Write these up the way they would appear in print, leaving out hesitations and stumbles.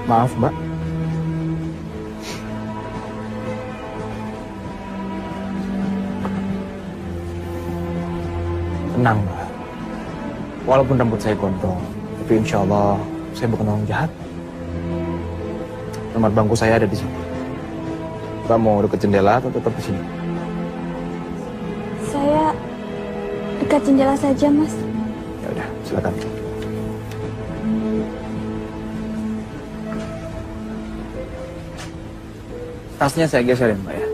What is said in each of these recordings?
Maaf, Mbak. Tenang, Mbak. Walaupun rambut saya gondrong, tapi insya Allah saya bukan orang jahat. Nomor bangku saya ada di sini. Mbak mau dekat jendela atau tetap di sini? Saya dekat jendela saja, Mas. Ya udah, silakan. Tasnya saya geserin, Mbak ya.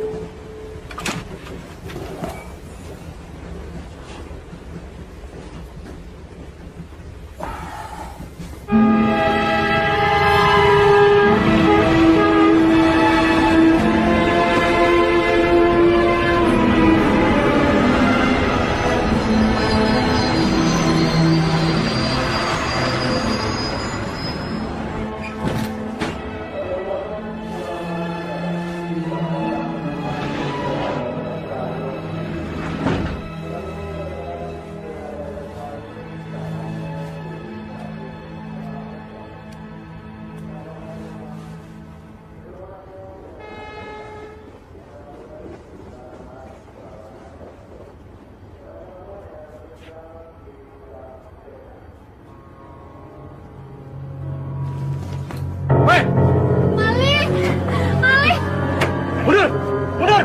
Mundur!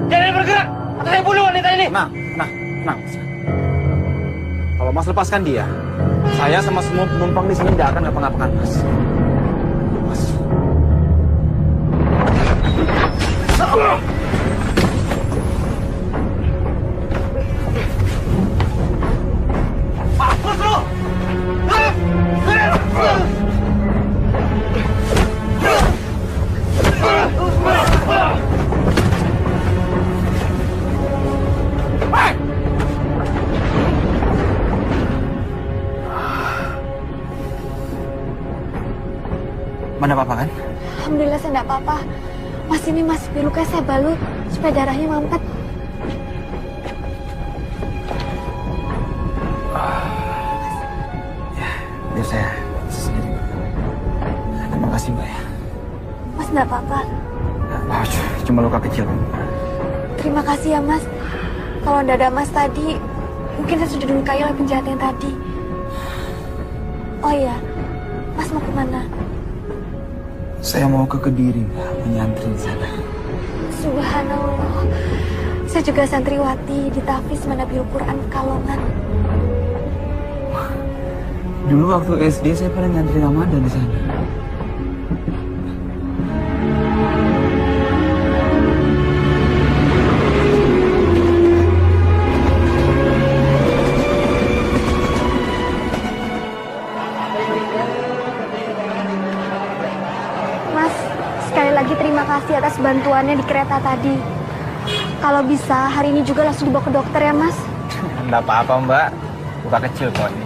Jangan bergerak! Atau saya bunuh wanita ini! Tenang. Kalau Mas lepaskan dia, saya sama semua penumpang di sini tidak akan ngapa-ngapakan Mas. Mas. Mampus lu! Mana apa-apa kan? Alhamdulillah saya tidak apa-apa. Mas, ini Mas, luka saya balut supaya darahnya mampet. Ya, biar saya sendiri. Terima kasih, Mbak ya. Mas tidak apa-apa. Cuma luka kecil. Terima kasih ya, Mas. Kalau tidak ada Mas tadi, mungkin saya sudah dilukai oleh penjahat yang tadi. Oh iya, Mas mau kemana? Saya mau ke Kediri, Mbak, menyantri di sana. Subhanallah. Saya juga santriwati di Tahfiz Manabil Quran Pekalongan. Dulu waktu SD saya pernah nyantri Ramadan di sana. Terima kasih atas bantuannya di kereta tadi. Kalau bisa, hari ini juga langsung dibawa ke dokter ya, Mas. Enggak apa-apa, Mbak. Luka kecil kok ini.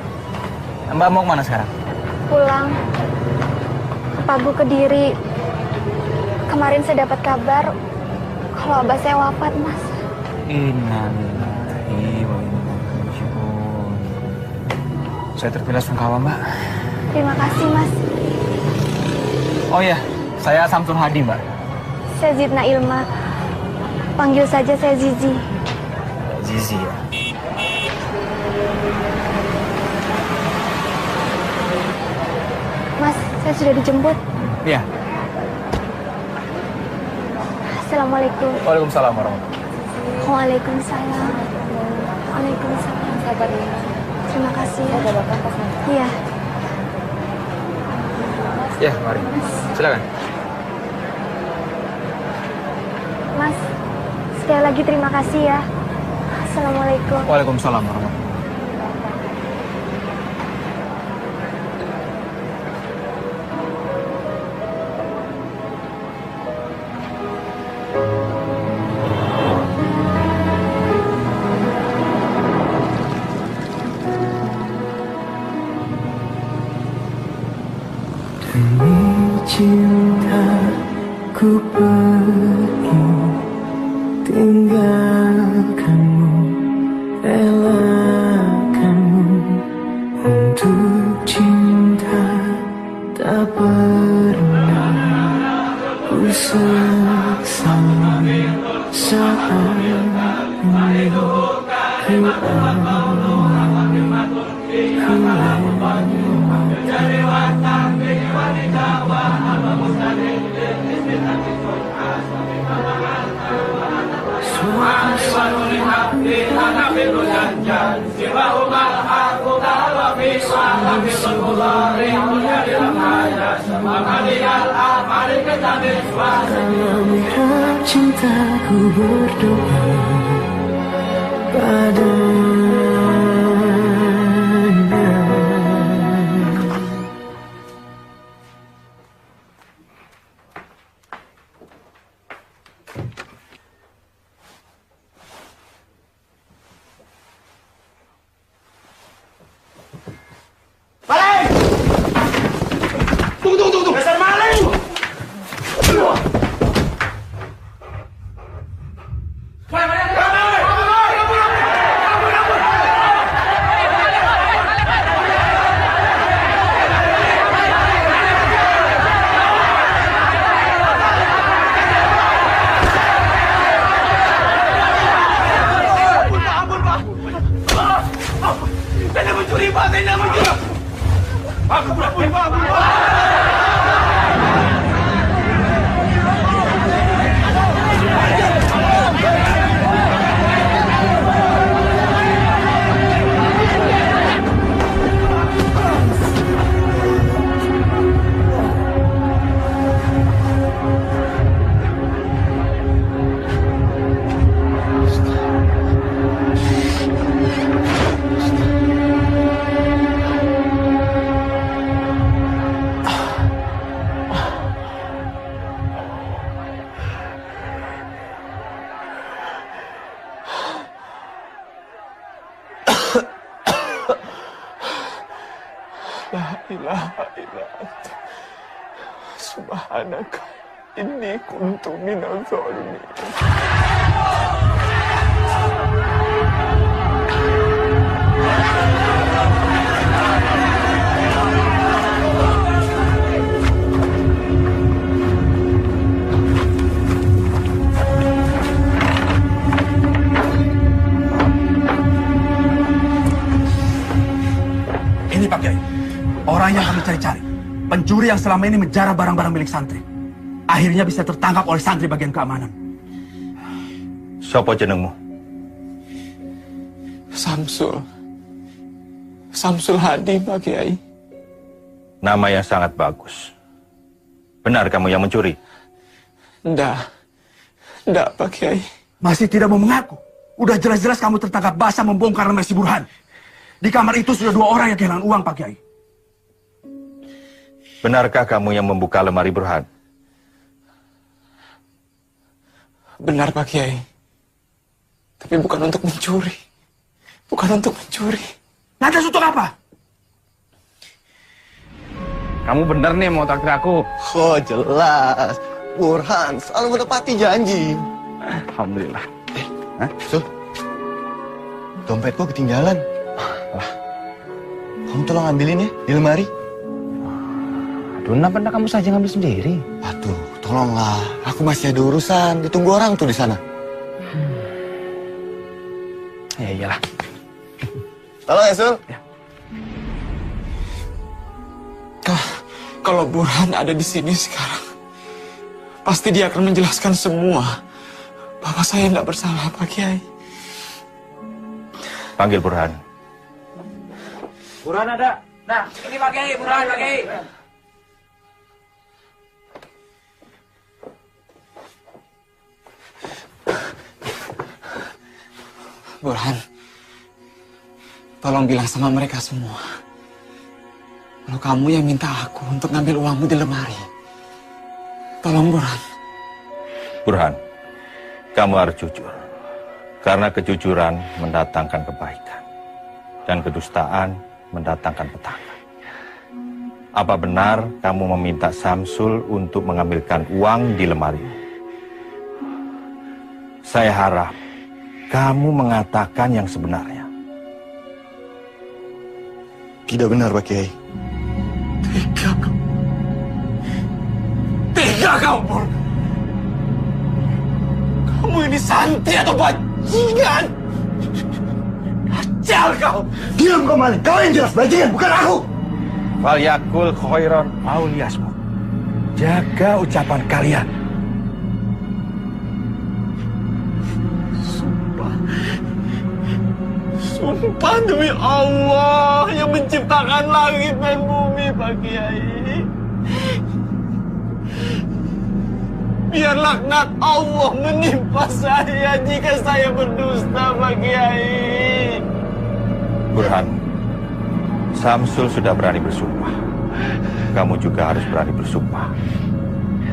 Mbak mau kemana sekarang? Pulang. Pagu Kediri. Kemarin saya dapat kabar kalau abah saya wafat, Mas. Innalillahi wa inna ilaihi raji'un. Saya terpilah sungkawa, Mbak. Terima kasih, Mas. Oh iya, saya Samsul Hadi, Mbak. Saya Zidna Ilma. Panggil saja saya Zizi. Zizi ya. Mas, saya sudah dijemput. Iya. Assalamualaikum. Waalaikumsalam warahmatullahi. Waalaikumsalam. Waalaikumsalam. Sabar ya. Terima kasih. Iya. Ya, mari. Silakan. Mas, sekali lagi terima kasih ya. Assalamualaikum. Waalaikumsalam warahmatullahi. Demi cintaku pergi tinggalkanmu, relakanmu untuk cinta tak pernah Dalam mihrab cintaku berdoa padanya. Maling! Tunggu! Dasar maling! Saya mencuri, Pak! Saya mencuri! La ilaha illa anta subhanaka inni kuntu minadh dhalimin. Ini Pak Kiai, orang yang kami cari-cari. Pencuri yang selama ini menjarah barang-barang milik santri. Akhirnya bisa tertangkap oleh santri bagian keamanan. Sopo jenengmu? Samsul Hadi, Pak Kiai. Nama yang sangat bagus. Benar kamu yang mencuri? Ndak, Pak Kiai. Masih tidak mau mengaku. Udah jelas-jelas kamu tertangkap basah membongkar lemari si Burhan. Di kamar itu sudah 2 orang yang kehilangan uang, Pak Kiai. Benarkah kamu yang membuka lemari Burhan? Benar, Pak Kiai. Tapi bukan untuk mencuri. Lantas untuk apa? Kamu bener nih mau traktir aku. Oh jelas, Burhan selalu menepati janji. Alhamdulillah. Sul, dompetku ketinggalan. Kamu tolong ambilin ya di lemari. Aduh, kenapa kamu saja ngambil sendiri? Aduh, tolonglah. Aku masih ada urusan. Ditunggu orang tuh di sana. Ya iyalah. Tolong ya, Sul. Ya. Kalau Burhan ada di sini sekarang, pasti dia akan menjelaskan semua bahwa saya tidak bersalah, Pak Kiai. Panggil Burhan. Burhan ada. Nah, ini Pak Kiai, Burhan Pak Kiai. Burhan, tolong bilang sama mereka semua kalau kamu yang minta aku untuk ngambil uangmu di lemari. Tolong, Burhan. Burhan, kamu harus jujur. Karena kejujuran mendatangkan kebaikan. Dan kedustaan mendatangkan petaka. Apa benar kamu meminta Samsul untuk mengambilkan uang di lemari? Saya harap kamu mengatakan yang sebenarnya. Tidak benar, Pak Kiai. Tega kamu, Burhan. Kamu ini santri atau bajingan? Sial kau! Diam kau Malik, kau yang jelas bajingan, bukan aku! Falyakul khairan aw liyasmut. Jaga ucapan kalian. Sumpah demi Allah yang menciptakan langit dan bumi, Pak Kiai. Biar laknat Allah menimpa saya jika saya berdusta, Pak Kiai. Burhan, Samsul sudah berani bersumpah. Kamu juga harus berani bersumpah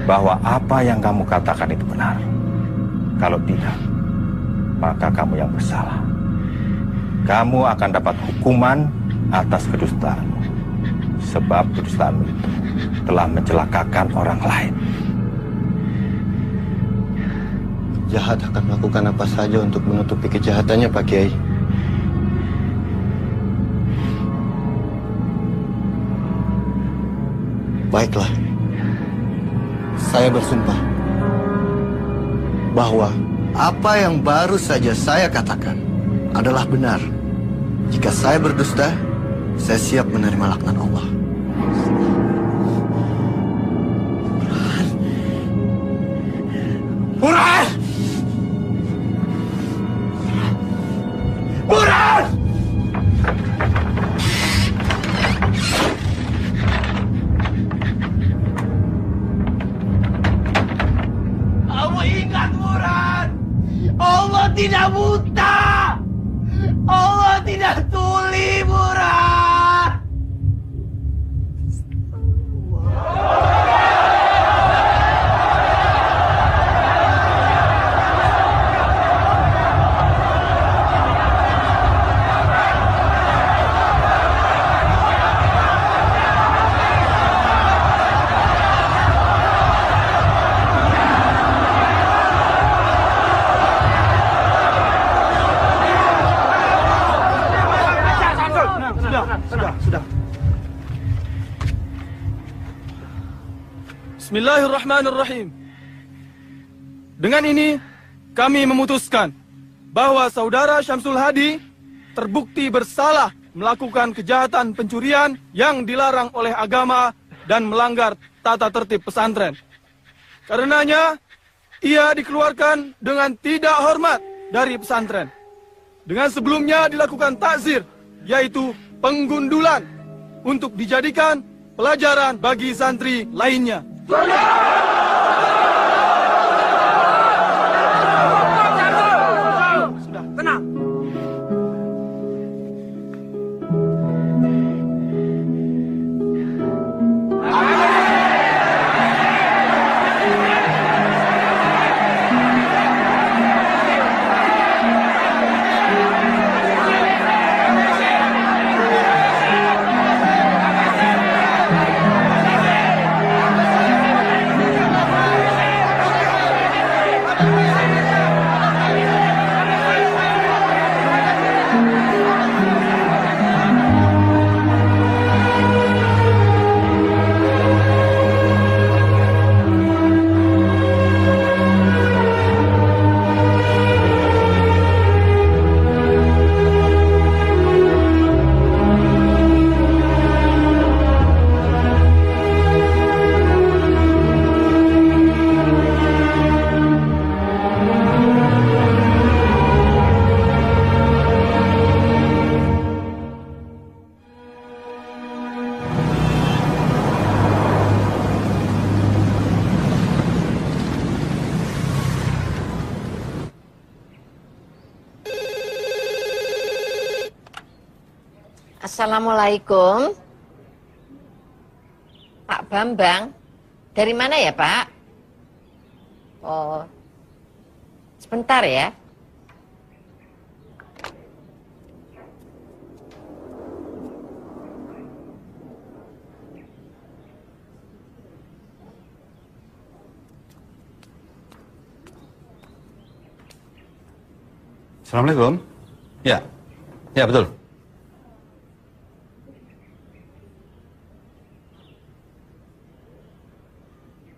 bahwa apa yang kamu katakan itu benar. Kalau tidak, maka kamu yang bersalah. Kamu akan dapat hukuman atas kedustaanmu. Sebab kedustaanmu itu telah mencelakakan orang lain. Jahat akan melakukan apa saja untuk menutupi kejahatannya, Pak Kiai. Baiklah, saya bersumpah bahwa apa yang baru saja saya katakan adalah benar. Jika saya berdusta, saya siap menerima laknat Allah. Burhan! Burhan! Kamu ingat, Burhan? Allah tidak buta! Allah tidak tuli, Burhan! Bismillahirrahmanirrahim. Dengan ini, kami memutuskan bahwa saudara Syamsul Hadi terbukti bersalah melakukan kejahatan pencurian yang dilarang oleh agama dan melanggar tata tertib pesantren. Karenanya, ia dikeluarkan dengan tidak hormat dari pesantren. Dengan sebelumnya dilakukan takzir, yaitu penggundulan, untuk dijadikan pelajaran bagi santri lainnya. Sudah, tenang. Assalamualaikum. Pak Bambang. Dari mana ya, Pak? Oh. Sebentar ya. Assalamualaikum. Ya, ya betul.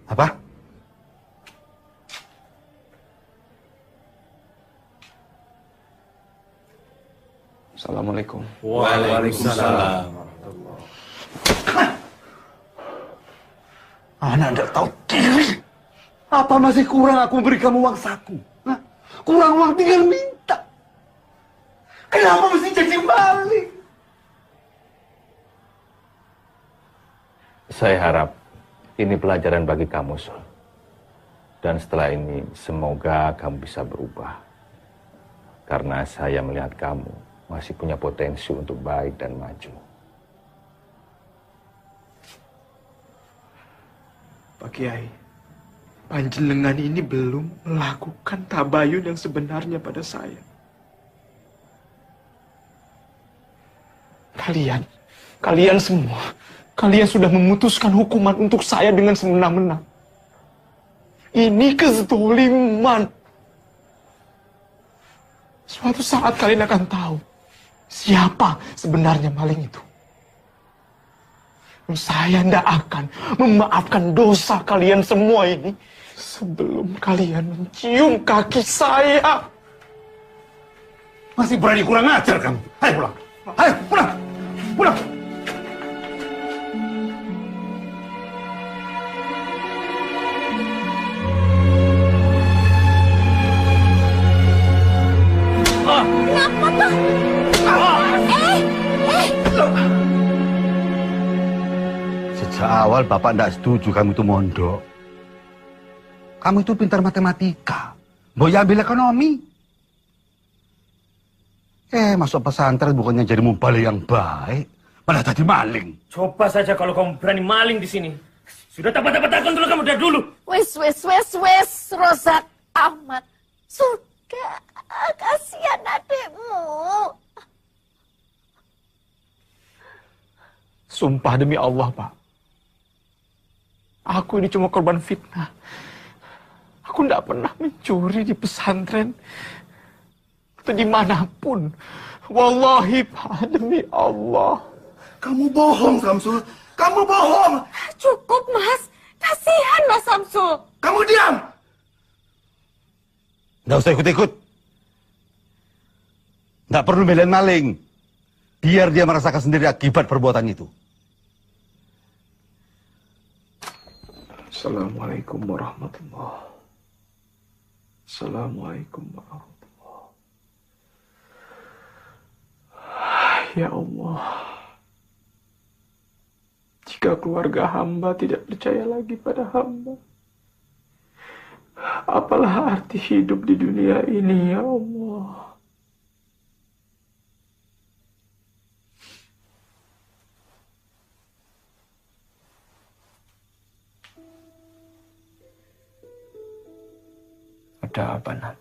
Apa? Assalamualaikum. Assalamualaikum. Waalaikumsalam. Anak tidak tahu diri. Apa masih kurang aku beri kamu uang saku? Hah? Kurang uang tinggal minta. Kenapa mesti jadi maling? Saya harap ini pelajaran bagi kamu, Sul. Dan setelah ini semoga kamu bisa berubah. Karena saya melihat kamu masih punya potensi untuk baik dan maju. Pak Kiai, panjenengan ini belum melakukan tabayun yang sebenarnya pada saya. Kalian semua, kalian sudah memutuskan hukuman untuk saya dengan semena-mena. Ini kezaliman. Suatu saat kalian akan tahu siapa sebenarnya maling itu. Saya tidak akan memaafkan dosa kalian semua ini sebelum kalian mencium kaki saya. Masih berani kurang ajar kamu. Ayo pulang. Ayo pulang. Pulang. Kenapa tuh? Sejak awal Bapak tidak setuju kamu itu mondok. Kamu itu pintar matematika. Mau ambil ekonomi. Masuk pesantren bukannya jadi mubalik yang baik. Malah tadi maling. Coba saja kalau kamu berani maling di sini. Sudah dapat akun dulu kamu dari dulu. Wes, Rozak Ahmad. Sudah, kasihan adikmu. Sumpah demi Allah, Pak. Aku ini cuma korban fitnah. Aku tidak pernah mencuri di pesantren. Atau dimanapun. Wallahi, Pak, demi Allah. Kamu bohong, Samsul. Kamu bohong. Cukup, Mas. Kasihan Mas Samsul. Kamu diam. Nggak usah ikut-ikut. Nggak perlu belain maling. Biar dia merasakan sendiri akibat perbuatan itu. Assalamualaikum warahmatullahi. Assalamualaikum warahmatullahi. Ya Allah. Jika keluarga hamba tidak percaya lagi pada hamba, apalah arti hidup di dunia ini, ya Allah. Ada apa, Nak?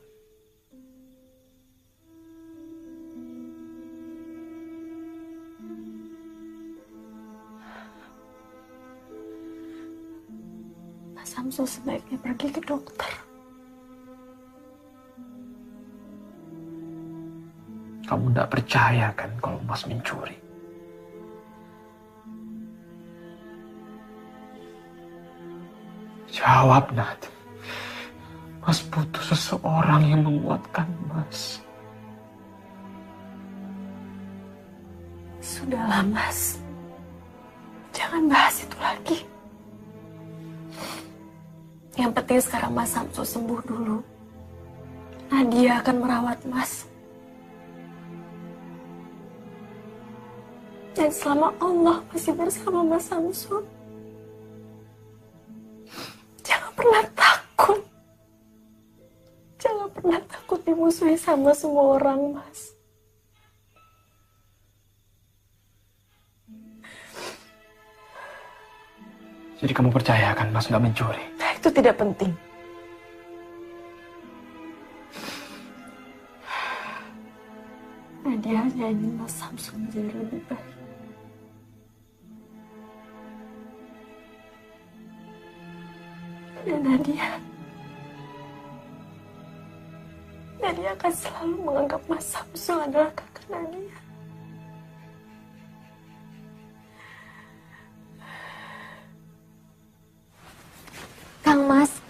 Mas Samsul sebaiknya pergi ke dokter. Kamu tidak percaya kan kalau Mas mencuri? Jawab, Nat. Mas butuh seseorang yang menguatkan Mas. Sudahlah, Mas. Jangan bahas itu lagi. Yang penting sekarang Mas Samsul sembuh dulu. Nadia akan merawat Mas. Dan selama Allah masih bersama Mas Samsul, jangan pernah takut. Jangan pernah takut dimusuhi sama semua orang, Mas. Jadi kamu percaya kan Mas nggak mencuri? Nah, itu tidak penting. Nadia hanya ingin Mas Samsul menjadi lebih baik. Dan Nadia akan selalu menganggap Mas Samsul adalah kakak Nadia. Kang Mas,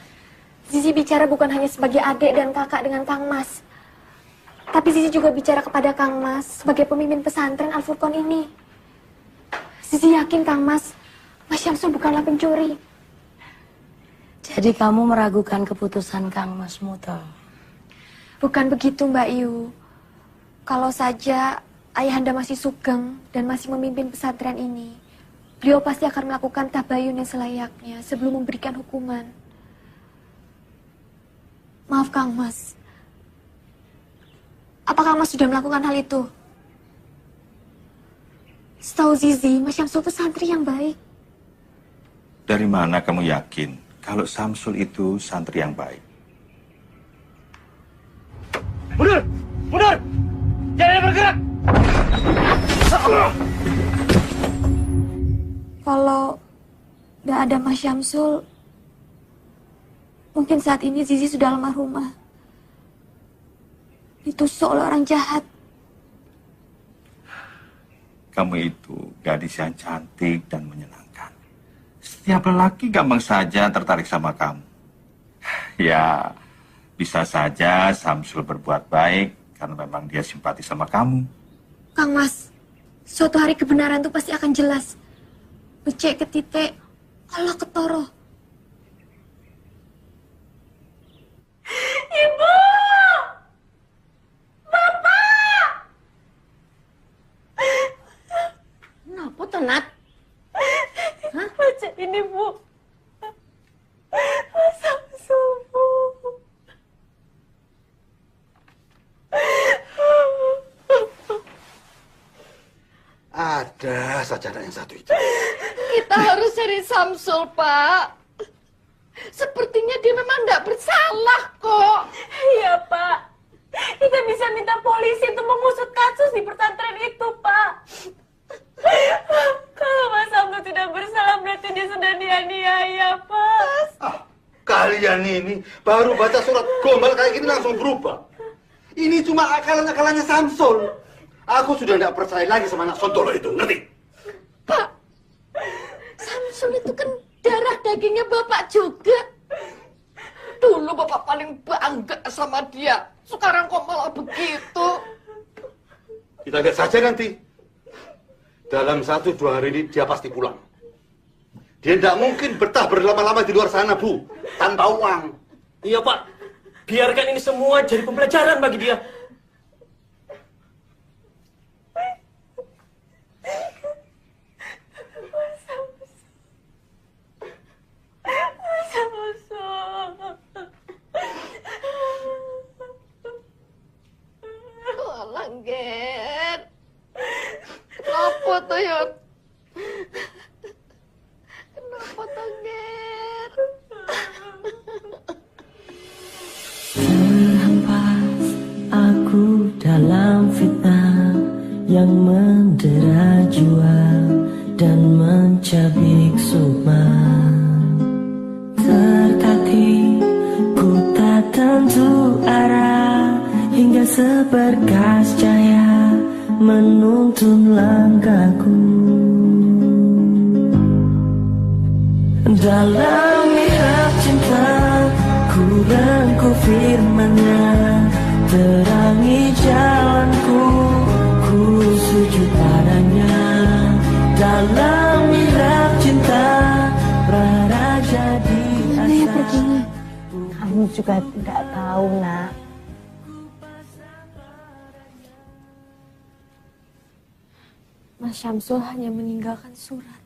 Zizi bicara bukan hanya sebagai adik dan kakak dengan Kang Mas. Tapi Zizi juga bicara kepada pada Kang Mas sebagai pemimpin pesantren Al-Furqan ini. Zizi yakin Kang Mas Syamsul bukanlah pencuri. Jadi kamu meragukan keputusan Kang Mas Muto? Bukan begitu Mbak Yu. Kalau saja ayahanda masih sugeng dan masih memimpin pesantren ini, beliau pasti akan melakukan tabayun yang selayaknya sebelum memberikan hukuman. Maaf Kang Mas. Apa Kang Mas sudah melakukan hal itu? Setahu Zizi, Mas Syamsul itu santri yang baik. Dari mana kamu yakin kalau Samsul itu santri yang baik? Mundur! Mundur! Jangan bergerak! Kalau tidak ada Mas Syamsul, mungkin saat ini Zizi sudah almarhumah. Ditusuk oleh orang jahat. Kamu itu gadis yang cantik dan menyenangkan. Setiap lelaki gampang saja tertarik sama kamu. Ya, bisa saja Samsul berbuat baik karena memang dia simpati sama kamu. Kang Mas, suatu hari kebenaran itu pasti akan jelas. Becek ke titik, Allah ketoro. Ibu! Bapak! Kenapa tuh, Nat? Hah? Baca ini, Bu. Samsul, Bu. Ada saja anak yang satu itu. Kita harus cari Samsul, Pak. Sepertinya dia memang tidak bersalah kok. Iya, Pak. Kita bisa minta polisi untuk mengusut kasus di pesantren itu, Pak. Kalau Mas Samsul tidak bersalah, berarti dia sudah dianiaya, Pak. Kalian ini baru baca surat gombal kayak gini langsung berubah. Ini cuma akalan-akalannya Samsul. Aku sudah tidak percaya lagi sama anak Sontolo itu, ngerti? Pak, Samsul itu kan darah dagingnya Bapak juga. Dulu Bapak paling bangga sama dia. Sekarang kok malah begitu. Kita lihat saja nanti. Dalam 1-2 hari ini dia pasti pulang. Dia tidak mungkin betah berlama-lama di luar sana, Bu. Tanpa uang. Iya, Pak. Biarkan ini semua jadi pembelajaran bagi dia. Langger. Kenapa tuh, Yud? Kenapa tuh, Ger? Terhempas aku dalam fitnah yang mendera jiwa dan mencabik sukma. Tertatih ku tak tentu arah hingga seberkas cahaya menuntun langkahku. Dalam mihrab cinta ku rangku firman-Nya, terangi jalanku, ku sujud padanya. Dalam mihrab cinta praraja di asa. Kamu juga tidak tahu, Nak. Mas Syamsul hanya meninggalkan surat.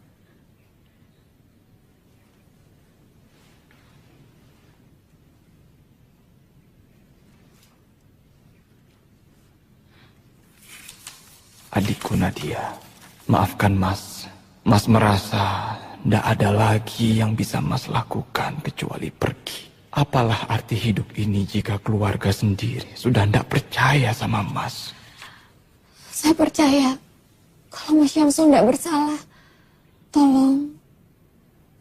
Adikku Nadia, maafkan Mas. Mas merasa tidak ada lagi yang bisa Mas lakukan kecuali pergi. Apalah arti hidup ini jika keluarga sendiri sudah tidak percaya sama Mas? Saya percaya kalau Mas Syamsul tidak bersalah. Tolong,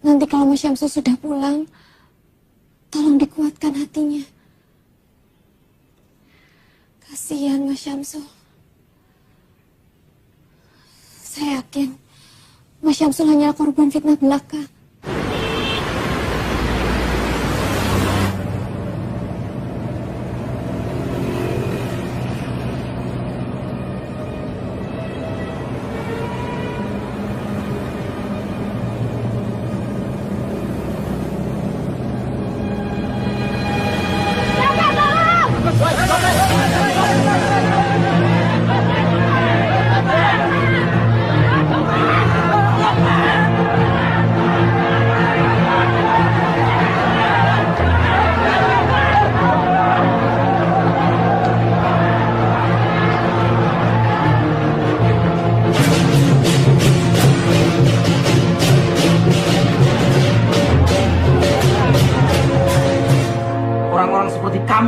nanti kalau Mas Syamsul sudah pulang, tolong dikuatkan hatinya. Kasihan Mas Syamsul. Saya yakin Mas Syamsul hanyalah korban fitnah belaka.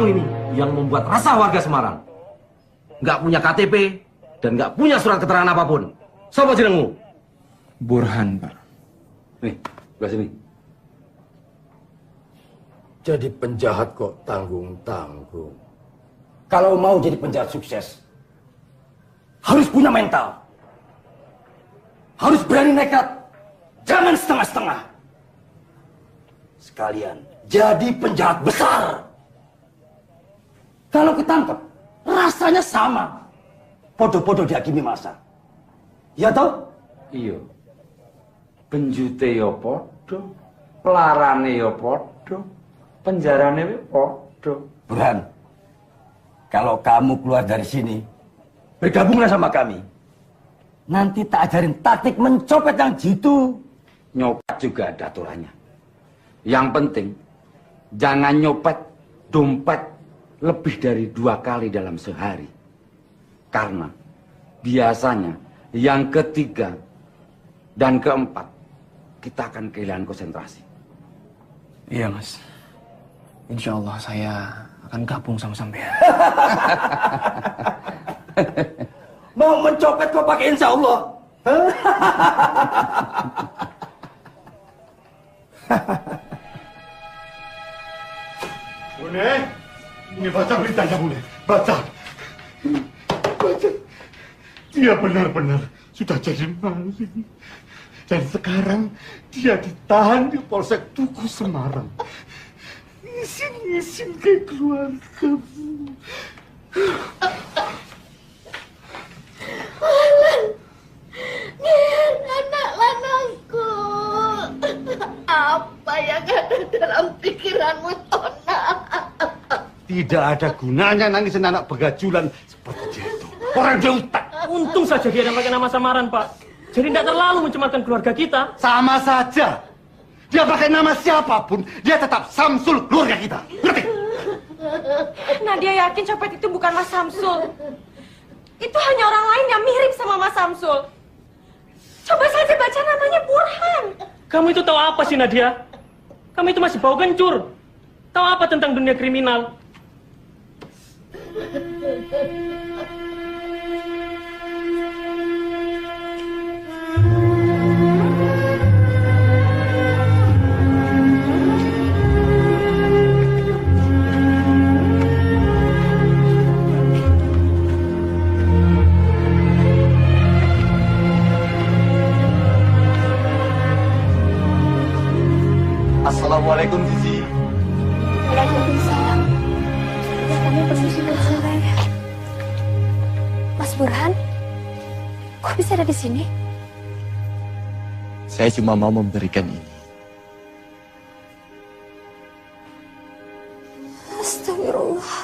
kamu ini yang membuat resah warga Semarang. Nggak punya KTP dan nggak punya surat keterangan apapun. Siapa jenengmu? Burhan, Pak. Nih, sebelah sini. Jadi penjahat kok tanggung-tanggung. Kalau mau jadi penjahat sukses, harus punya mental. Harus berani nekat. Jangan setengah-setengah. Sekalian jadi penjahat besar. Kalau ketangkep, rasanya sama. Podo-podo dihakimi masa. Ya toh? Iya. Penjute yo podo, pelarane yo podo, penjarane yo podo. Burhan, kalau kamu keluar dari sini, bergabunglah sama kami. Nanti tak ajarin taktik mencopet yang jitu. Nyopet juga ada aturannya. Yang penting, jangan nyopet dompet lebih dari 2 kali dalam sehari. Karena biasanya yang ketiga dan keempat, kita akan kehilangan konsentrasi. Iya, Mas. Insya Allah saya akan gabung sama sampean. Mau mencopet kok pakai insya Allah? Bune, ini baca beritanya, Bune. Baca. Baca. Dia benar-benar sudah jadi maling. Dan sekarang dia ditahan di Polsek Tugu Semarang. Isin-isin ke keluargamu. Alan, Ger, anak lanangku. Apa yang ada dalam pikiranmu, Tona? Tidak ada gunanya nangisin anak begajulan seperti dia itu. Orang dia utak. Untung saja dia ada pakai nama samaran, Pak. Jadi tidak terlalu mencemarkan keluarga kita. Sama saja. Dia pakai nama siapapun, dia tetap Samsul keluarga kita. Ngerti? Nadia yakin copet itu bukan Mas Samsul. Itu hanya orang lain yang mirip sama Mas Samsul. Coba saja baca namanya Burhan. Kamu itu tahu apa sih, Nadia? Kamu itu masih bau kencur. Tahu apa tentang dunia kriminal? Assalamualaikum, Zizi. Waalaikumsalam. Ya, kami permisi bersama. Mas Burhan, kok bisa ada di sini? Saya cuma mau memberikan ini. Astagfirullah.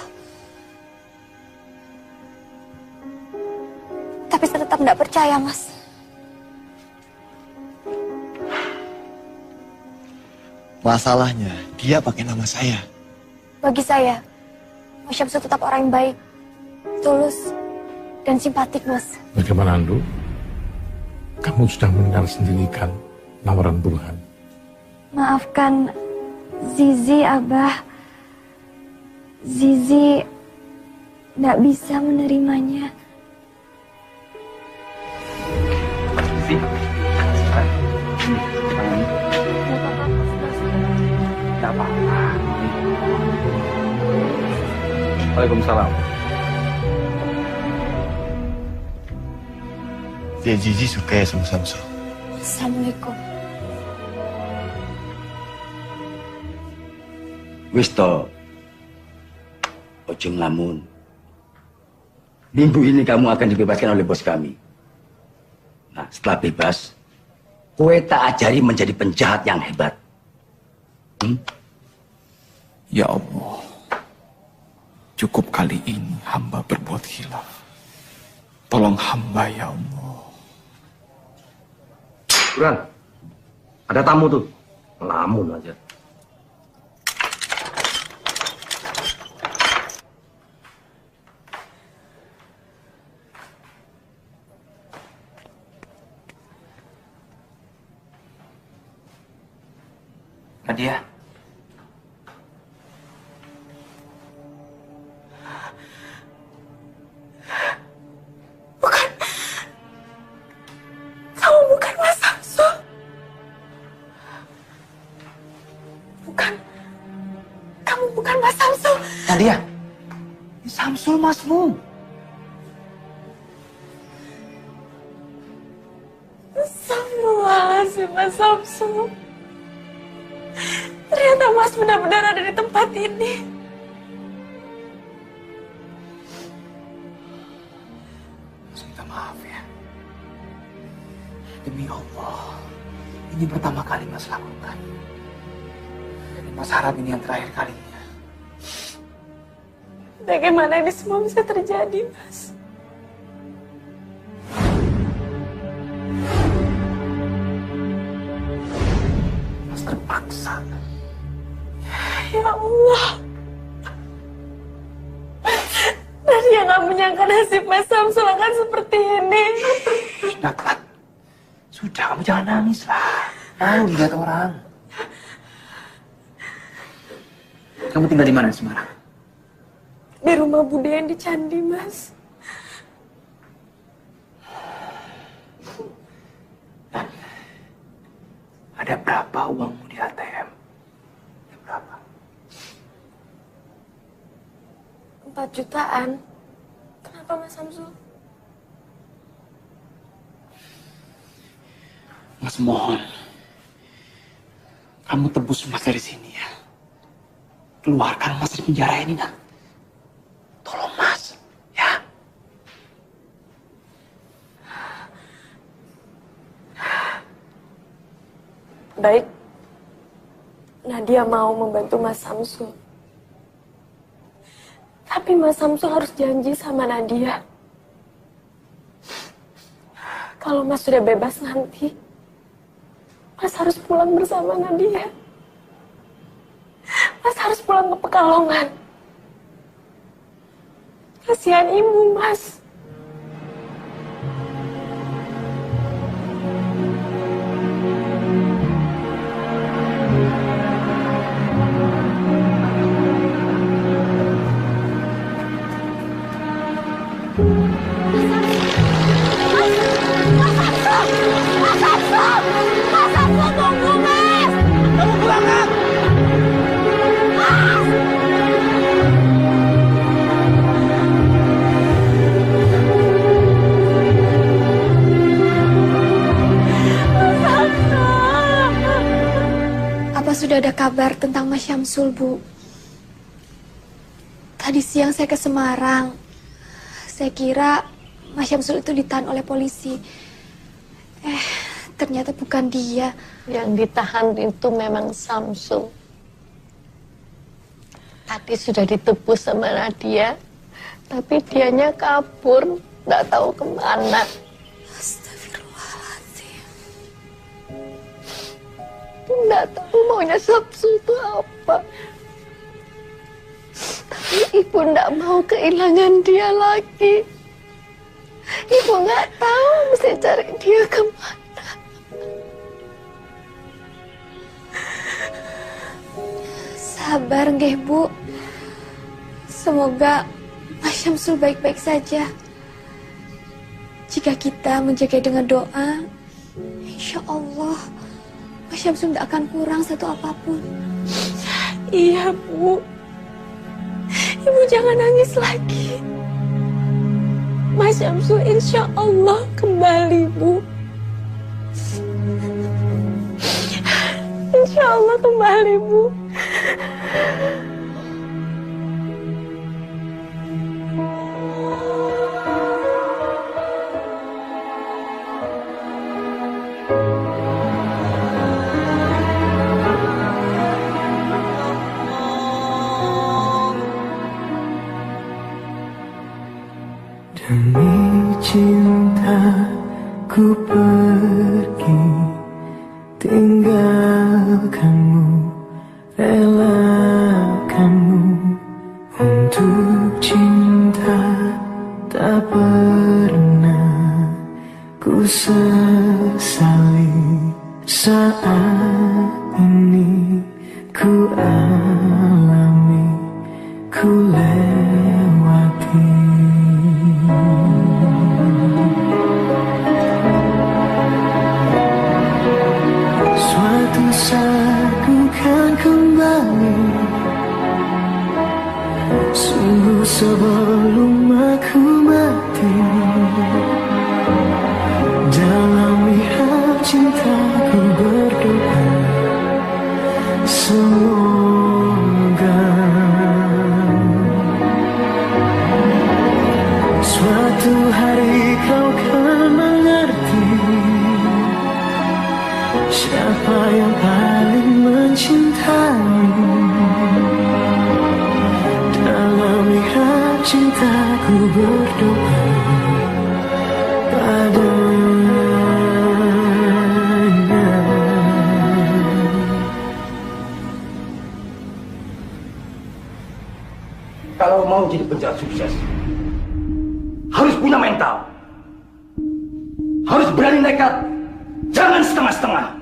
Tapi saya tetap tidak percaya, Mas. Masalahnya, dia pakai nama saya. Bagi saya, Mas Syamsul tetap orang yang baik, tulus, dan simpatik, Mas. Bagaimana, Andu? Kamu sudah mendengar sendiri kan lamaran Burhan? Maafkan Zizi, Abah. Zizi tidak bisa menerimanya. Tidak apa-apa. Waalaikumsalam. Dia Zizi suka ya sama Samsul. Assalamualaikum. Wis to. Ojo ngelamun. Minggu ini kamu akan dibebaskan oleh bos kami. Nah, setelah bebas, kowe tak ajari menjadi penjahat yang hebat. Ya Allah, cukup kali ini hamba berbuat khilaf. Tolong hamba ya Allah. Burhan, ada tamu tuh. Ngelamun aja. Nadia. Mas Samsul. Nadia, ini Samsul masmu. Astagfirullahaladzim, Mas Samsul. Ternyata Mas benar-benar ada di tempat ini. Minta maaf ya. Demi Allah, ini pertama kali Mas lakukan. Dan Mas harap ini yang terakhir kalinya. Bagaimana ini semua bisa terjadi, Mas? Mas terpaksa. Ya Allah. Nadia nggak menyangka nasib Mas Samsul akan seperti ini. Sudah, Klat. Sudah, kamu jangan nangis lah. Malu lihat orang. Kamu tinggal di mana di Semarang? Di rumah Bude yang di Candi, Mas. Dan ada berapa uangmu di ATM? Ada berapa? 4 jutaan. Kenapa, Mas Samsul? Mas mohon, kamu tebus Mas dari sini ya. Keluarkan Mas dari penjara ini, nak. Tolong Mas, ya. Baik. Nadia mau membantu Mas Samsul. Tapi Mas Samsul harus janji sama Nadia. Kalau Mas sudah bebas nanti, Mas harus pulang bersama Nadia. Mas harus pulang ke Pekalongan. Kasihan ibu, Mas. Apa sudah ada kabar tentang Mas Syamsul, Bu? Tadi siang saya ke Semarang. Saya kira Mas Syamsul itu ditahan oleh polisi. Ternyata bukan dia. Yang ditahan itu memang Samsul. Tadi sudah ditebus sama Nadia, tapi dianya kabur, nggak tahu kemana. Astagfirullahaladzim. Nggak tahu maunya Samsul itu apa. Tapi ibu nggak mau kehilangan dia lagi. Ibu nggak tahu mesti cari dia kemana. Sabar nggih, Bu. Semoga Mas Syamsul baik-baik saja. Jika kita menjaga dengan doa, insya Allah Mas Syamsul tidak akan kurang satu apapun. Iya, Bu. Ibu jangan nangis lagi. Mas Syamsul insya Allah kembali, Bu. Insya Allah kembali, Bu. Demi cinta ku pergi, tinggalkanmu, relakanmu. Untuk cinta tak pernah ku sesali. Saat ini ku alami, ku lewati. Suatu saat ku kan kembali Sungguh sebelum aku mati, dalam mihab cintaku berdoa, semoga suatu hari kau kan mengerti siapa yang paling mencintaimu. Dalam mihab cintaku berdoa padanya. Kalau mau jadi penjahat sukses, harus punya mental. Harus berani nekat. Jangan setengah-setengah.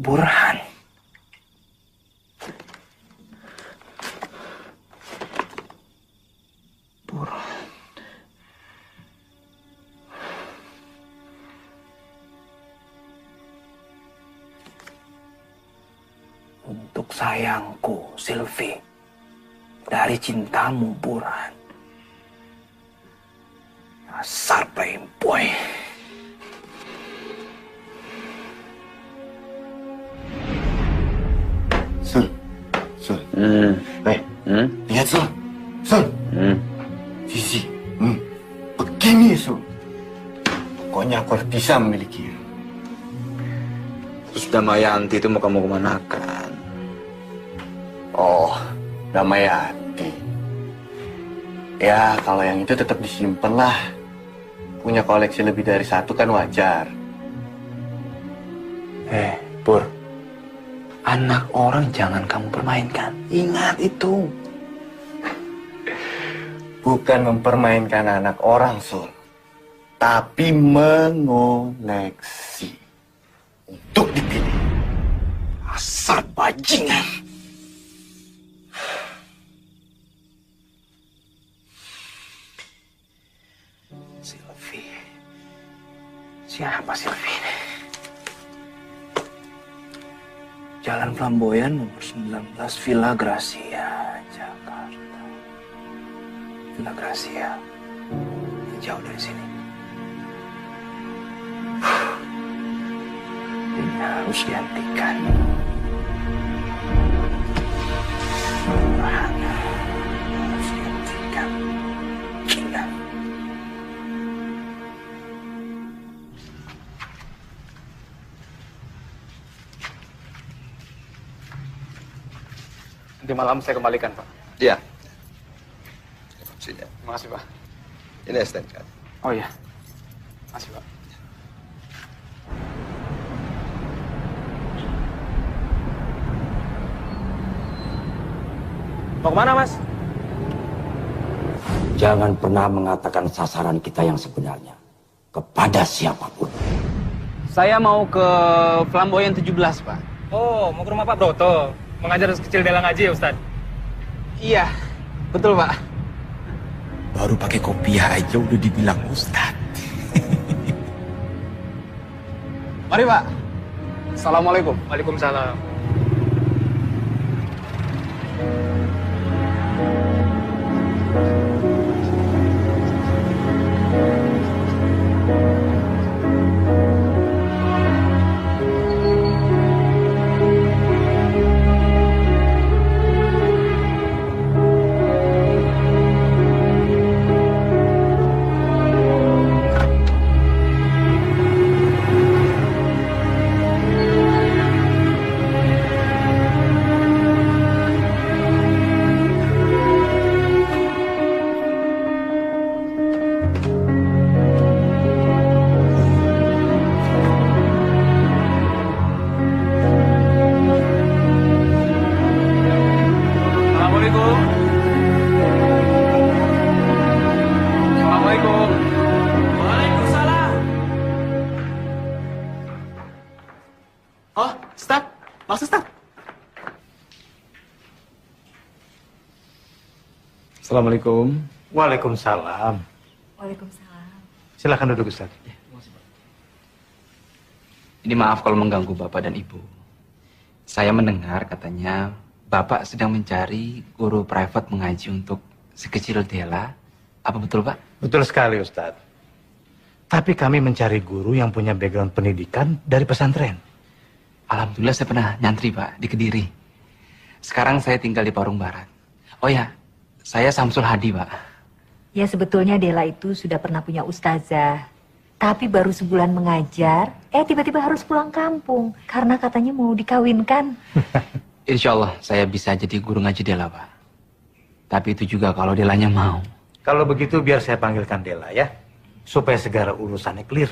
Burhan. Burhan. Untuk sayangku, Sylvie. Dari cintamu, Burhan. Dasar playboy. Lihat Sul, Sul. Sisi, begini Sul. Pokoknya aku harus bisa memilikinya. Terus Damayanti itu mau kamu kemanakan? Oh, Damayanti. Ya, kalau yang itu tetap disimpan lah. Punya koleksi lebih dari satu kan wajar. Pur. Anak orang jangan kamu permainkan. Ingat itu. Bukan mempermainkan anak orang, Sul. Tapi mengoleksi. Untuk dipilih. Asal bajingan. Sylvie. Siapa Sylvie ini? Jalan Flamboyan nomor 19 Villa Gracia, Jakarta. Villa Gracia. Jauh dari sini. Ini harus dihentikan. Harus dihentikan. Ingat. Nanti malam saya kembalikan, Pak. Iya. Sini. Terima kasih, Pak. Ini STNK. Oh iya. Makasih, Pak. Mau kemana, Mas? Jangan pernah mengatakan sasaran kita yang sebenarnya kepada siapapun. Saya mau ke Flamboyan 17, Pak. Oh, mau ke rumah Pak Broto. Mengajar kecil Dela ngaji ya, Ustaz? Iya, betul, Pak. Baru pakai kopiah aja udah dibilang Ustad. Mari, Pak. Assalamualaikum. Waalaikumsalam. Assalamualaikum. Assalamualaikum. Waalaikumsalam. Oh, Ustaz. Mas Ustaz. Assalamualaikum. Waalaikumsalam. Waalaikumsalam. Silakan duduk, Ustaz. Ini maaf kalau mengganggu Bapak dan Ibu. Saya mendengar katanya Bapak sedang mencari guru private mengaji untuk si kecil Dela. Apa betul, Pak? Betul sekali, Ustaz. Tapi kami mencari guru yang punya background pendidikan dari pesantren. Alhamdulillah saya pernah nyantri, Pak, di Kediri. Sekarang saya tinggal di Parung Barat. Oh ya, saya Samsul Hadi, Pak. Ya sebetulnya Dela itu sudah pernah punya ustazah. Tapi baru sebulan mengajar, tiba-tiba harus pulang kampung. Karena katanya mau dikawinkan. Insya Allah saya bisa jadi guru ngaji Dela, Pak. Tapi itu juga kalau Delanya mau. Kalau begitu biar saya panggilkan Dela ya. Supaya segala urusannya clear.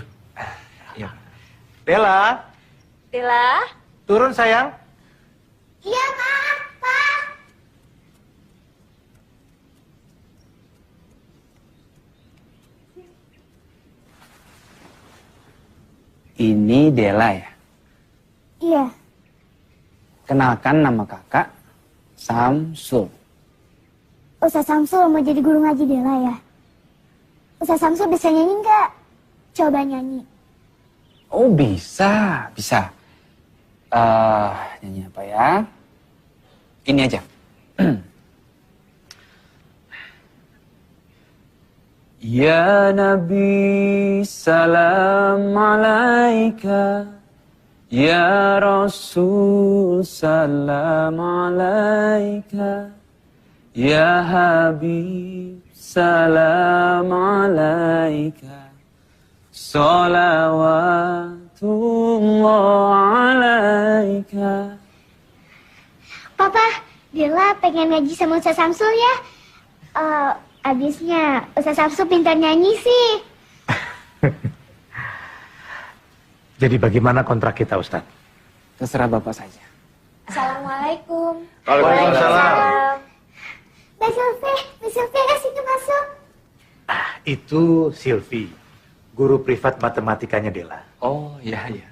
Ya. Dela, Dela? turun sayang. Iya, Pak. Ini Dela ya? Iya. Kenalkan nama kakak, Samsul. Ustaz Samsul mau jadi guru ngaji Dela ya? Ustaz Samsul bisa nyanyi nggak? Coba nyanyi. Oh bisa, bisa. Nyanyi apa ya? Ini aja. Ya Nabi salam alaika, Ya Rasul salam alaika, Ya Habib salam alaika, salawatullah alaika. Papa, Dela pengen ngaji sama Ustaz Samsul ya? Abisnya Ustaz Samsul pintar nyanyi sih. Jadi bagaimana kontrak kita, Ustaz? Terserah Bapak saja. Assalamualaikum. Waalaikumsalam. Mbak Sylvie ya sini masuk. Itu Silvi, guru privat matematikanya Dela. Oh, iya, iya.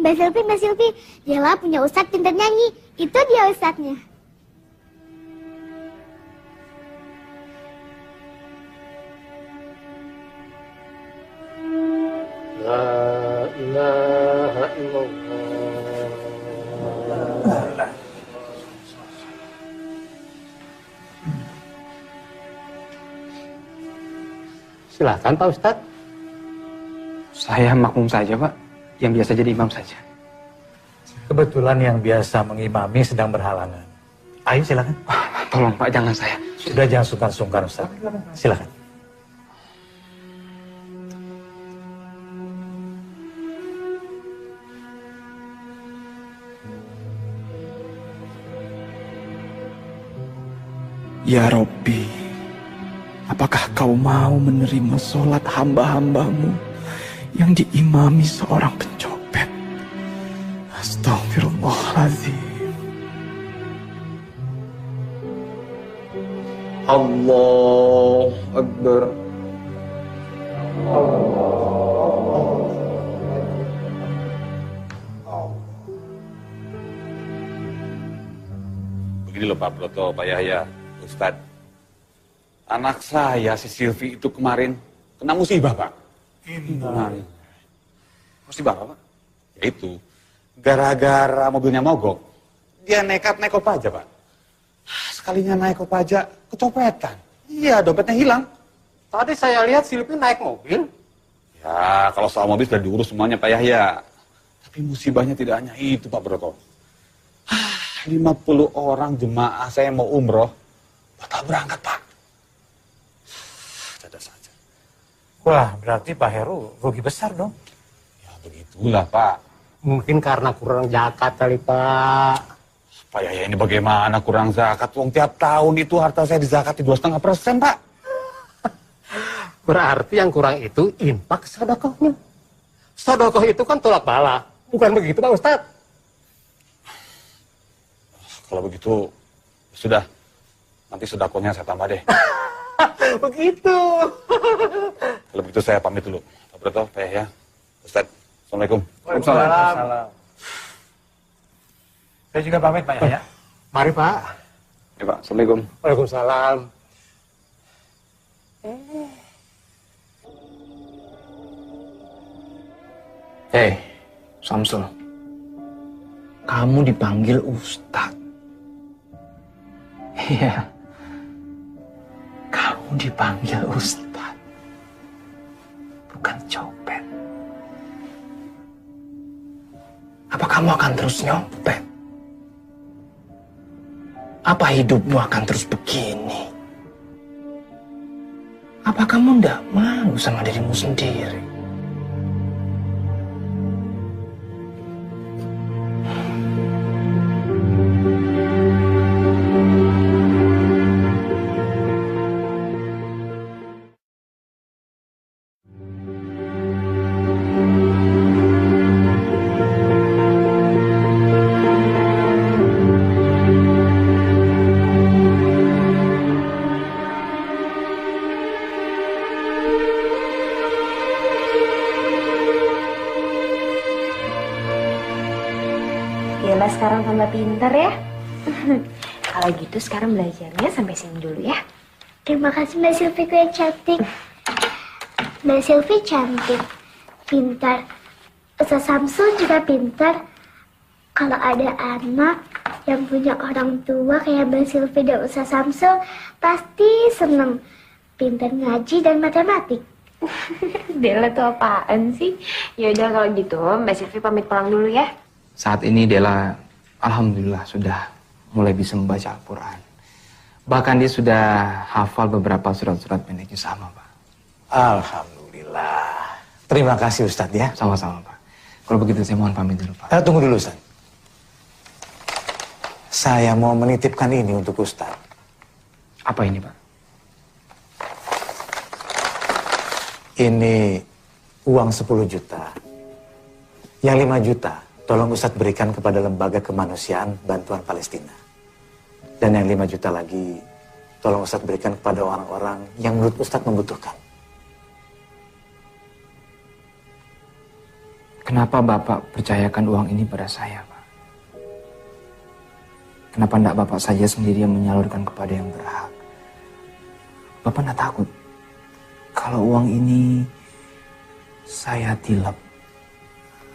Mbak Sylvie, Dela punya ustadz pintar nyanyi. Itu dia ustadznya. La ilaha illallah. Silakan Pak Ustadz. Saya makmum saja Pak, yang biasa jadi imam saja. Kebetulan yang biasa mengimami sedang berhalangan. Ayo silakan. Tolong Pak, jangan saya. Sudah jangan sungkan-sungkan Ustaz. Silakan. Ya Robbi, apakah kau mau menerima sholat hamba-hambamu yang diimami seorang pencopet? Astagfirullahaladzim. Allah Akbar. Begini loh Pak Broto, Pak Yahya, Ustadz. Anak saya si Silvi itu kemarin kena musibah Pak. Musibah apa Pak? Yaitu gara-gara mobilnya mogok, dia nekat naik kopaja Pak. Sekalinya naik kopaja, kecopetan. Iya, dompetnya hilang. Tadi saya lihat Silvi naik mobil. Ya, kalau soal mobil sudah diurus semuanya Pak Yahya. Tapi musibahnya tidak hanya itu Pak Broto. 50 orang jemaah saya mau umroh, batal berangkat Pak. Ada saja. Wah, berarti Pak Heru rugi besar dong. Ya begitulah Pak. Mungkin karena kurang zakat kali Pak. Pak Yahya ini bagaimana kurang zakat? Wong tiap tahun itu harta saya dizakati 2,5% Pak. Berarti yang kurang itu infak sedekahnya. Sedekah itu kan tolak bala. Bukan begitu Pak Ustadz? Kalau begitu, sudah. Nanti sedekahnya saya tambah deh. Begitu. Kalau begitu saya pamit dulu. Pak Broto, Pak Yahya, Ustadz. Assalamualaikum. Waalaikumsalam. Saya juga pamit Pak Yahya. Mari Pak. Ya Pak, Assalamualaikum. Waalaikumsalam. Hei, Samsul. Kamu dipanggil Ustadz. Iya. Kamu dipanggil Ustadz. Bukan copet. Apa kamu akan terus nyopet? Apa hidupmu akan terus begini? Apa kamu ndak malu sama dirimu sendiri? Yalah sekarang tambah pintar ya. Kalau gitu sekarang belajarnya sampai sini dulu ya. Terima kasih Mbak Silviku yang cantik. Mbak Silvi cantik, pintar. Ustaz Samsul juga pintar. Kalau ada anak yang punya orang tua kayak Mbak Silvi dan Ustaz Samsul, pasti seneng. Pintar ngaji dan matematik. Dela tuh apaan sih? Yaudah kalau gitu Mbak Silvi pamit pulang dulu ya. Saat ini Dela, alhamdulillah sudah mulai bisa membaca Al-Quran. Bahkan dia sudah hafal beberapa surat-surat pendeknya sama, Pak. Alhamdulillah. Terima kasih Ustadz ya. Sama-sama, Pak. Kalau begitu saya mohon pamit dulu, Pak. Tunggu dulu Ustadz. Saya mau menitipkan ini untuk Ustadz. Apa ini, Pak? Ini uang 10 juta. Yang 5 juta tolong Ustadz berikan kepada Lembaga Kemanusiaan Bantuan Palestina. Dan yang 5 juta lagi tolong Ustadz berikan kepada orang-orang yang menurut Ustadz membutuhkan. Kenapa Bapak percayakan uang ini pada saya, Pak? Kenapa tidak Bapak saja sendiri yang menyalurkan kepada yang berhak? Bapak tidak takut kalau uang ini saya tilap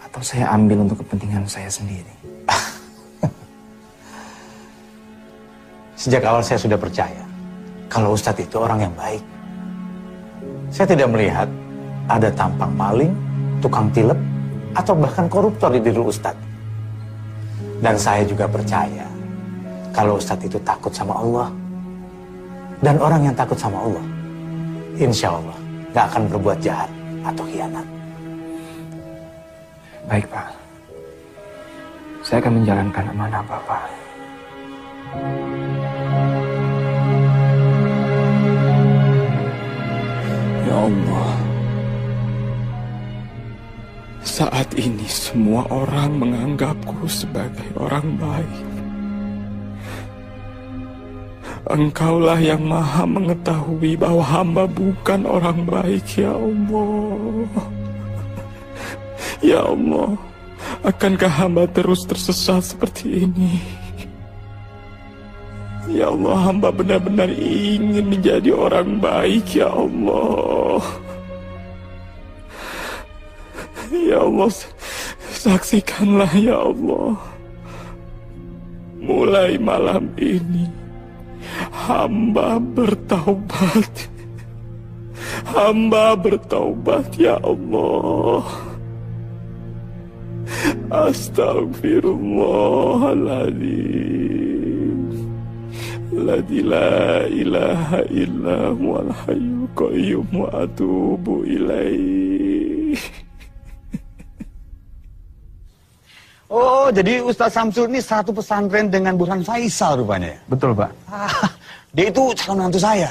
atau saya ambil untuk kepentingan saya sendiri? Sejak awal saya sudah percaya kalau Ustadz itu orang yang baik. Saya tidak melihat ada tampang maling, tukang tilep, atau bahkan koruptor di diri Ustadz. Dan saya juga percaya kalau Ustadz itu takut sama Allah. Dan orang yang takut sama Allah, insya Allah gak akan berbuat jahat atau khianat. Baik, Pak. Saya akan menjalankan amanah Bapak. Semua orang menganggapku sebagai orang baik. Engkaulah yang maha mengetahui bahwa hamba bukan orang baik, ya Allah. Ya Allah, akankah hamba terus tersesat seperti ini? Ya Allah, hamba benar-benar ingin menjadi orang baik, ya Allah. Ya Allah, saksikanlah ya Allah. Mulai malam ini, hamba bertaubat. Hamba bertaubat ya Allah. Astaghfirullahaladzim. Ladzi la ilaha illa huwal hayyul qayyum wa atubu ilaih. Oh, jadi Ustadz Samsul ini satu pesantren dengan Burhan Faisal rupanya ya? Betul, Pak. Dia itu calon mantu saya.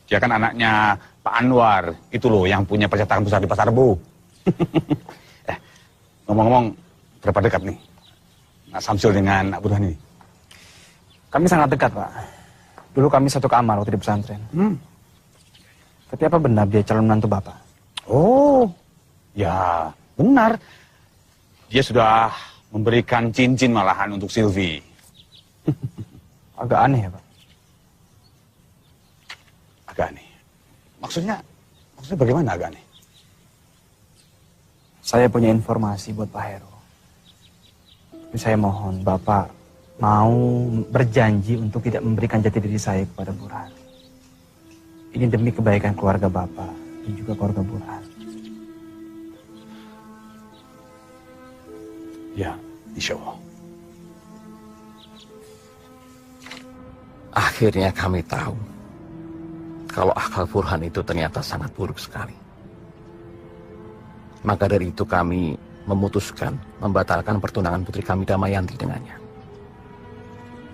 Dia kan anaknya Pak Anwar. Itu loh yang punya percetakan besar di Pasar Rebo. Ngomong-ngomong, berapa dekat nih Nak Samsul dengan Nak Burhan ini? Kami sangat dekat, Pak. Dulu kami satu kamar waktu di pesantren. Tapi apa benar dia calon menantu Bapak? Oh, ya benar. Dia sudah memberikan cincin malahan untuk Sylvie. Agak aneh ya, Pak? Agak aneh. Maksudnya bagaimana agak aneh? Saya punya informasi buat Pak Heru. Tapi saya mohon Bapak mau berjanji untuk tidak memberikan jati diri saya kepada Burhan. Ini demi kebaikan keluarga Bapak dan juga keluarga Burhan. Ya, insya Allah. Akhirnya kami tahu kalau akal Burhan itu ternyata sangat buruk sekali. Maka dari itu kami memutuskan membatalkan pertunangan putri kami Damayanti dengannya.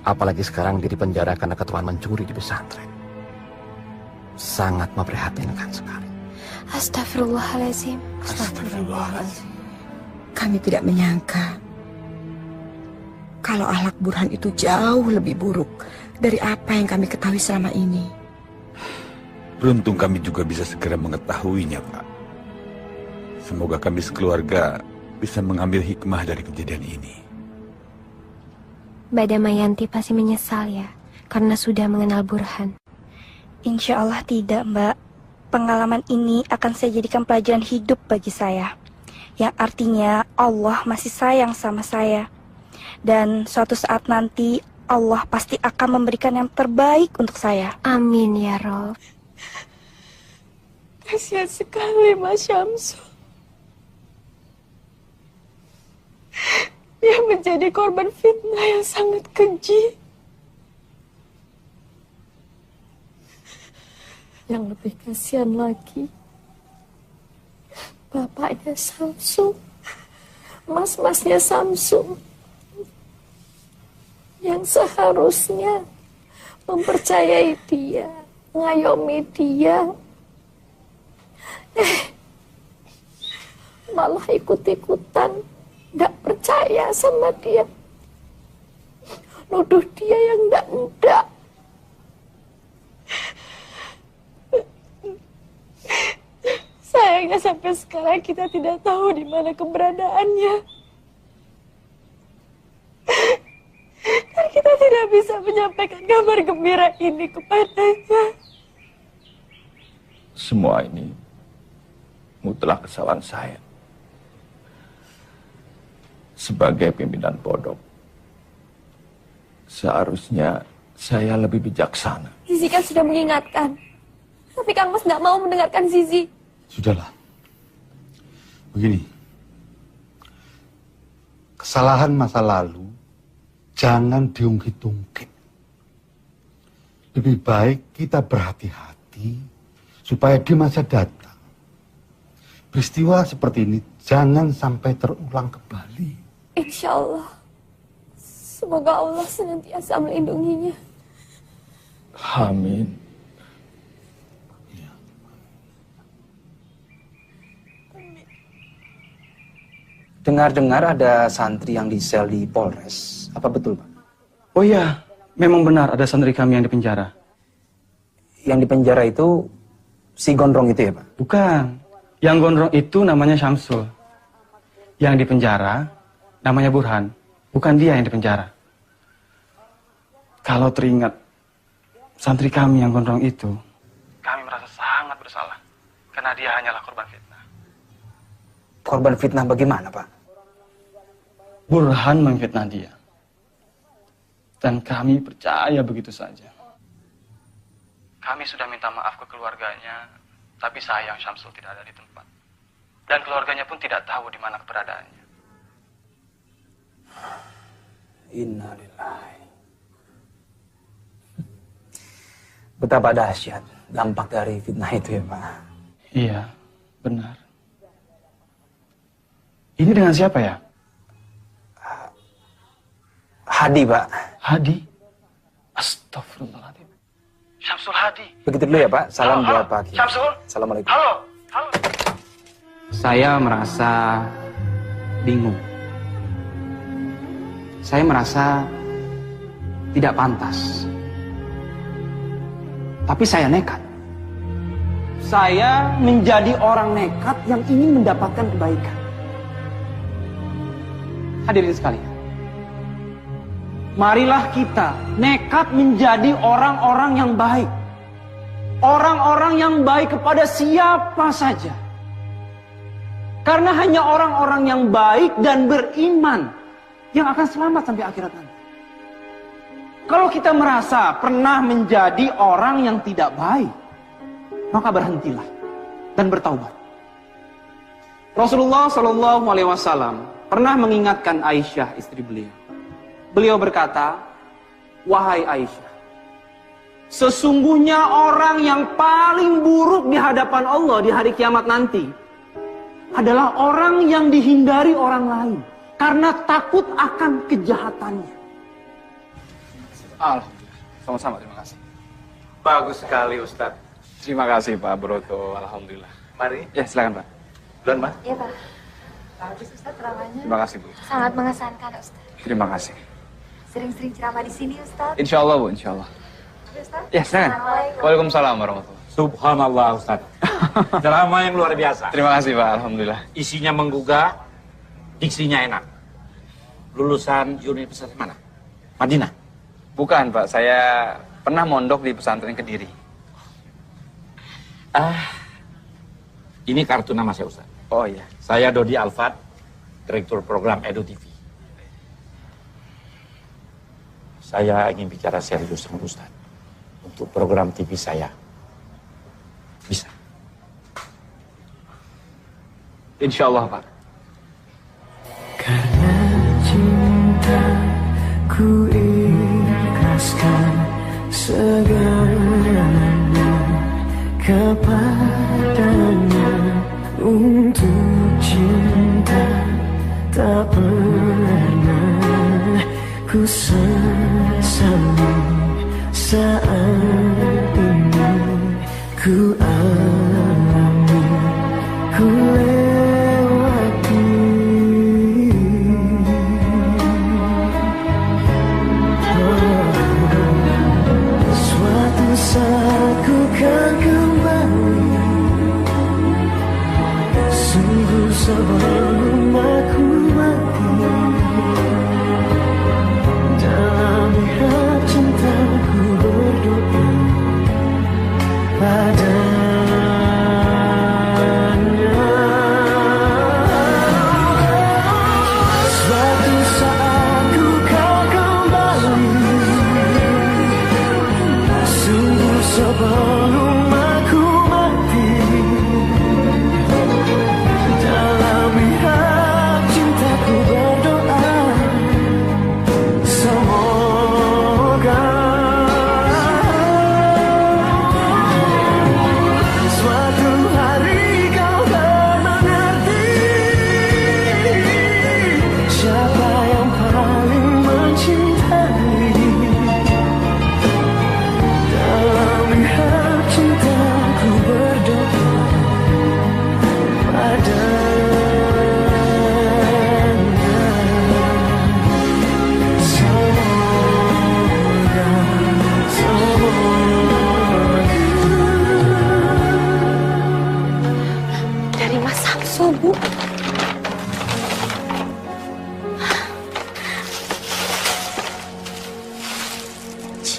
Apalagi sekarang dia dipenjara karena ketuaan mencuri di pesantren. Sangat memprihatinkan sekali. Astagfirullahaladzim. Astagfirullahaladzim. Kami tidak menyangka kalau akhlak Burhan itu jauh lebih buruk dari apa yang kami ketahui selama ini. Beruntung kami juga bisa segera mengetahuinya, Pak. Semoga kami sekeluarga bisa mengambil hikmah dari kejadian ini. Mbak Damayanti pasti menyesal ya, karena sudah mengenal Burhan. Insya Allah tidak, Mbak. Pengalaman ini akan saya jadikan pelajaran hidup bagi saya. Yang artinya Allah masih sayang sama saya. Dan suatu saat nanti Allah pasti akan memberikan yang terbaik untuk saya. Amin ya Rob. Kasihan sekali Mas Syamsul. Dia menjadi korban fitnah yang sangat keji. Yang lebih kasihan lagi, bapaknya Samsul, mas-masnya Samsul, yang seharusnya mempercayai dia, mengayomi dia, malah ikut-ikutan, gak percaya sama dia, nuduh dia yang ndak-ndak. Sayangnya sampai sekarang kita tidak tahu di mana keberadaannya. Dan kita tidak bisa menyampaikan kabar gembira ini kepadanya. Semua ini mutlak kesalahan saya. Sebagai pimpinan pondok, seharusnya saya lebih bijaksana. Zizi kan sudah mengingatkan. Tapi Kang Mas nggak mau mendengarkan Zizi. Sudahlah. Begini. Kesalahan masa lalu jangan diungkit-ungkit. Lebih baik kita berhati-hati supaya di masa datang peristiwa seperti ini jangan sampai terulang kembali. Insya Allah. Semoga Allah senantiasa melindunginya. Amin. Dengar-dengar ada santri yang disel di Polres. Apa betul, Pak? Oh iya, memang benar ada santri kami yang dipenjara. Yang dipenjara itu si gondrong itu ya, Pak? Bukan. Yang gondrong itu namanya Syamsul. Yang dipenjara namanya Burhan. Bukan dia yang dipenjara. Kalau teringat santri kami yang gondrong itu, kami merasa sangat bersalah. Karena dia hanyalah korban fitnah. Korban fitnah bagaimana, Pak? Burhan memfitnah dia. Dan kami percaya begitu saja. Kami sudah minta maaf ke keluarganya, tapi sayang Syamsul tidak ada di tempat. Dan keluarganya pun tidak tahu di mana keberadaannya. Innalillahi. Betapa dahsyat dampak dari fitnah itu ya, Pak. Iya, benar. Ini dengan siapa ya? Hadi, Pak. Hadi? Astagfirullahaladzim. Syamsul Hadi. Begitu dulu ya, Pak. Salam Halo, buat Pak Kiai. Syamsul. Assalamualaikum. Halo. Halo. Saya merasa bingung. Saya merasa tidak pantas. Tapi saya nekat. Saya menjadi orang nekat yang ingin mendapatkan kebaikan. Hadirin sekalian, marilah kita nekat menjadi orang-orang yang baik. Orang-orang yang baik kepada siapa saja. Karena hanya orang-orang yang baik dan beriman yang akan selamat sampai akhirat nanti. Kalau kita merasa pernah menjadi orang yang tidak baik, maka berhentilah dan bertaubat. Rasulullah Shallallahu Alaihi Wasallam pernah mengingatkan Aisyah, istri beliau. Beliau berkata, "Wahai Aisyah, sesungguhnya orang yang paling buruk di hadapan Allah di hari kiamat nanti adalah orang yang dihindari orang lain karena takut akan kejahatannya." Alhamdulillah. Sama-sama, terima kasih. Bagus sekali, Ustadz. Terima kasih, Pak Broto. Alhamdulillah. Mari. Ya, silakan, Pak. Duluan, Pak. Iya, Pak. Bagus, Ustaz, ceramahnya. Terima kasih, Bu. Sangat mengesankan, Ustaz. Terima kasih. Sering-sering ceramah di sini, Ustaz. Insya Allah, Bu. Insya Allah. Ustaz. Ya, silakan. Assalamualaikum. Waalaikumsalam warahmatullahi wabarakatuh. Subhanallah, Ustaz. Ceramah yang luar biasa. Terima kasih, Pak. Alhamdulillah. Isinya menggugah, diksinya enak. Lulusan universitas mana? Madinah? Bukan, Pak. Saya pernah mondok di pesantren Kediri. Ini kartu nama saya, Ustaz. Oh iya. Saya Dodi Alfat, Direktur Program Edu TV. Saya ingin bicara serius sama Ustaz untuk program TV saya. Bisa? Insya Allah, Pak. Karena cinta ku ikhlaskan segalanya kepadanya. Untuk cinta tak pernah ku sesali. Saat ini ku alami, ku lewati. Suatu saat ku kan kembali, sungguh sebelum aku mati. Dalam mihrab cintaku berdoa padanya. Suatu saat ku kan kembali, sungguh sebelum aku mati. Dalam mihrab cintaku berdoa, semoga suatu hari kau akan mengerti siapa yang paling mencintai. Dalam mihrab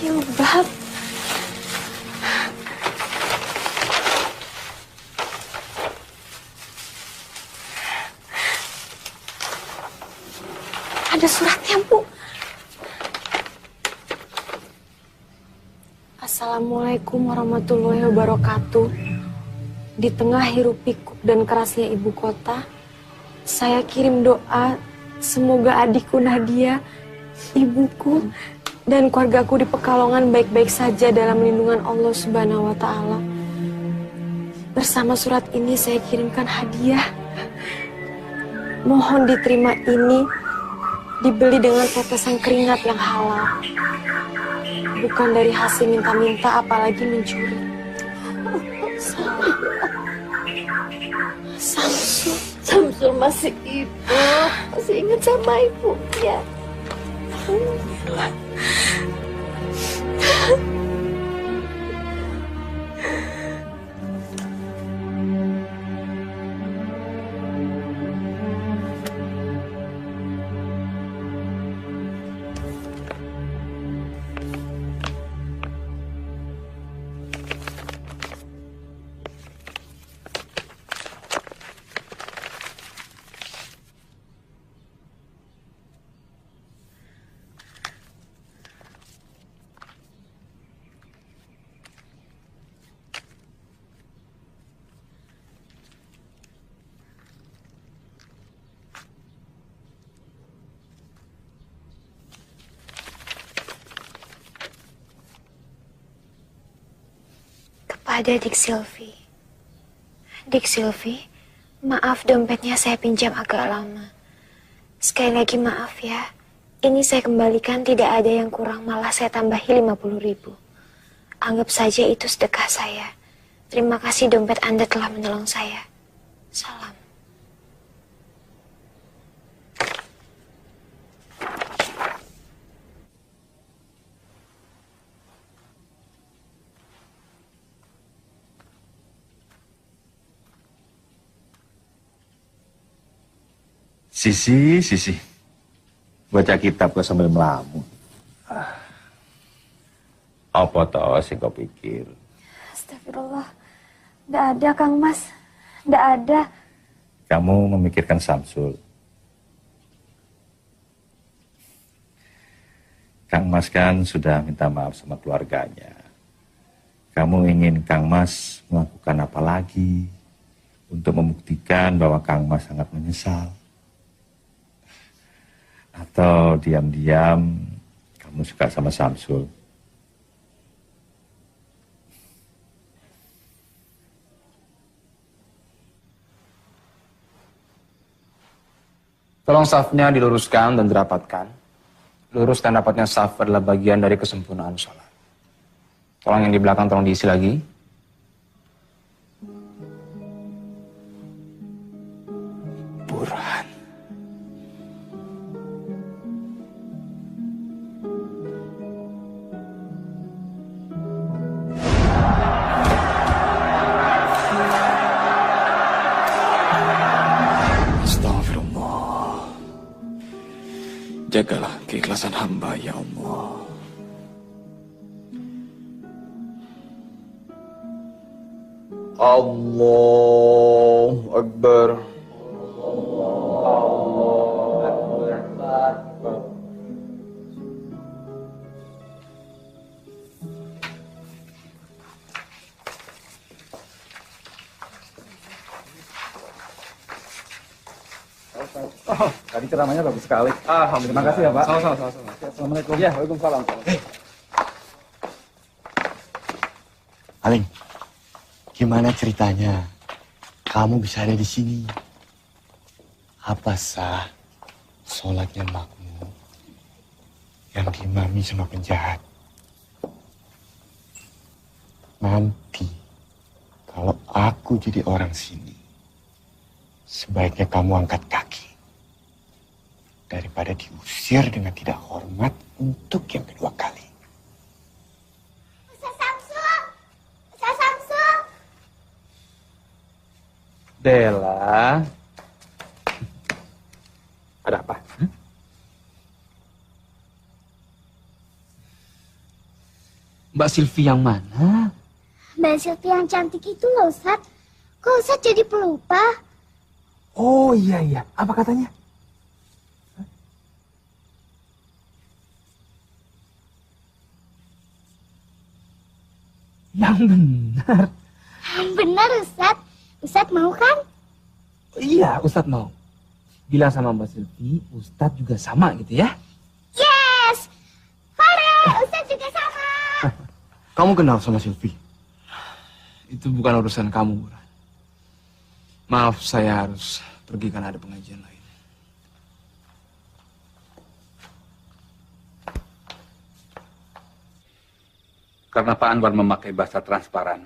Jilbab. Ada suratnya, Bu. Assalamualaikum warahmatullahi wabarakatuh. Di tengah hiruk pikuk dan kerasnya ibu kota, saya kirim doa semoga adikku Nadia, ibuku, dan keluargaku di Pekalongan baik-baik saja dalam lindungan Allah Subhanahu wa Ta'ala. Bersama surat ini saya kirimkan hadiah. Mohon diterima ini, dibeli dengan tetesan keringat yang halal. Bukan dari hasil minta-minta, apalagi mencuri. Samsul masih hidup, masih ingat sama ibunya. Kepada Dik Silvi. Dik Silvi, maaf dompetnya saya pinjam agak lama. Sekali lagi maaf ya. Ini saya kembalikan, tidak ada yang kurang, malah saya tambahi 50.000. Anggap saja itu sedekah saya. Terima kasih dompet Anda telah menolong saya. Salam. Sisi. Baca kitab kok sambil melamun. Apa toh sing kau pikir? Astagfirullah. Tidak ada, Kang Mas. Tidak ada. Kamu memikirkan Samsul. Kang Mas kan sudah minta maaf sama keluarganya. Kamu ingin Kang Mas melakukan apa lagi untuk membuktikan bahwa Kang Mas sangat menyesal? Atau diam-diam kamu suka sama Samsul? Tolong safnya diluruskan dan dirapatkan. Lurus dan rapatnya saf adalah bagian dari kesempurnaan sholat. Tolong yang di belakang tolong diisi lagi. Burhan. Jagalah keikhlasan hamba, ya Allah. Allahu Akbar. Oh, tadi ceramahnya bagus sekali. Terima kasih ya, Pak. Sama-sama. Assalamualaikum. Ya, waalaikumsalam. Aling, gimana ceritanya? Kamu bisa ada di sini. Apa sah sholatnya makmum yang diimami sama penjahat? Nanti kalau aku jadi orang sini, sebaiknya kamu angkat kaki daripada diusir dengan tidak hormat untuk yang kedua kali. Ustaz Samsul. Dela. Ada apa? Mbak Silvi yang mana? Mbak Silvi yang cantik itu loh, Ustadz. Kok Ustadz jadi pelupa? Oh iya, apa katanya? Yang benar. Yang benar, Ustadz. Ustadz mau kan? Iya, Ustadz mau. Bilang sama Mbak Silvi, Ustadz juga sama gitu ya? Yes! Farel, Ustadz juga sama. Kamu kenal sama Silvi? Itu bukan urusan kamu, Burhan. Maaf, saya harus pergi karena ada pengajian lain. Karena Pak Anwar memakai bahasa transparan,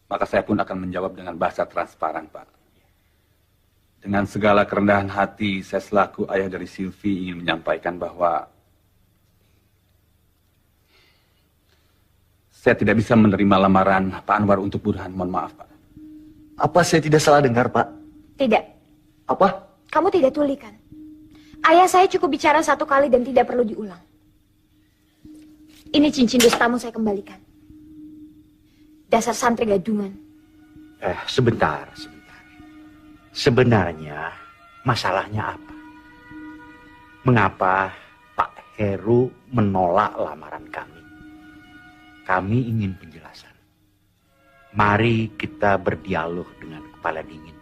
maka saya pun akan menjawab dengan bahasa transparan, Pak. Dengan segala kerendahan hati, saya selaku ayah dari Silvi ingin menyampaikan bahwa saya tidak bisa menerima lamaran Pak Anwar untuk Burhan. Mohon maaf, Pak. Apa saya tidak salah dengar, Pak? Tidak. Apa? Kamu tidak tuli kan? Ayah saya cukup bicara satu kali dan tidak perlu diulang. Ini cincin dustamu saya kembalikan. Dasar santri gadungan. Sebentar. Sebenarnya masalahnya apa? Mengapa Pak Heru menolak lamaran kami? Kami ingin penjelasan. Mari kita berdialog dengan kepala dingin.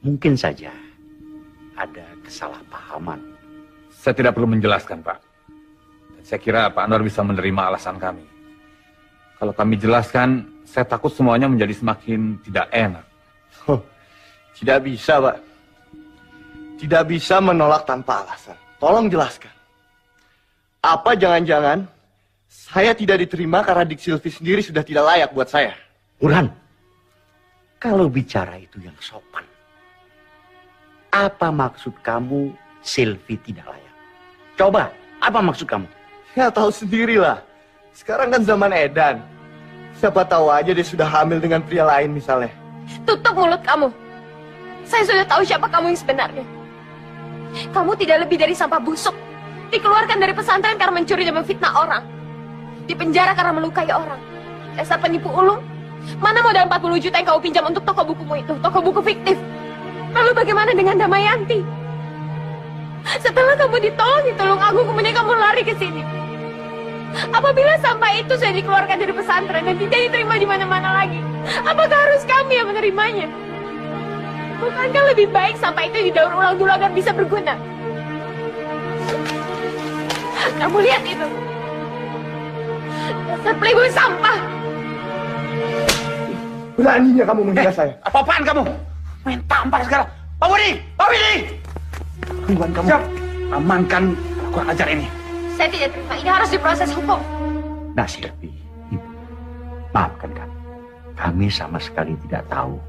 Mungkin saja ada kesalahpahaman. Saya tidak perlu menjelaskan, Pak. Dan saya kira Pak Anwar bisa menerima alasan kami. Kalau kami jelaskan, saya takut semuanya menjadi semakin tidak enak. Tidak bisa, Pak. Tidak bisa menolak tanpa alasan. Tolong jelaskan. Apa jangan-jangan saya tidak diterima karena Dik Silvi sendiri sudah tidak layak buat saya? Burhan, kalau bicara itu yang sopan. Apa maksud kamu Silvi tidak layak? Coba, apa maksud kamu? Ya tahu sendirilah. Sekarang kan zaman edan. Siapa tahu aja dia sudah hamil dengan pria lain misalnya. Tutup mulut kamu. Saya sudah tahu siapa kamu yang sebenarnya. Kamu tidak lebih dari sampah busuk. Dikeluarkan dari pesantren karena mencuri dan memfitnah orang. Dipenjara karena melukai orang. Dasar penipu ulung. Mana modal 40 juta yang kau pinjam untuk toko bukumu itu? Toko buku fiktif. Lalu bagaimana dengan Damayanti? Setelah kamu ditolong di Tulungagung, kemudian kamu lari ke sini. Apabila sampah itu saya dikeluarkan dari pesantren dan tidak diterima di mana-mana lagi, apakah harus kami yang menerimanya? Bukankah lebih baik sampah itu didaur ulang dulu agar bisa berguna? Kamu lihat itu. Dasar playboy sampah. Beraninya kamu menghina saya. Apa-apaan kamu? Main tampar sekarang. Pak Budi! Pak Budi! Tungguan kamu. Siap. Amankan kurang ajar ini. Saya tidak terima. Ini harus diproses hukum. Nah, Silvi, maafkan kami. Kami sama sekali tidak tahu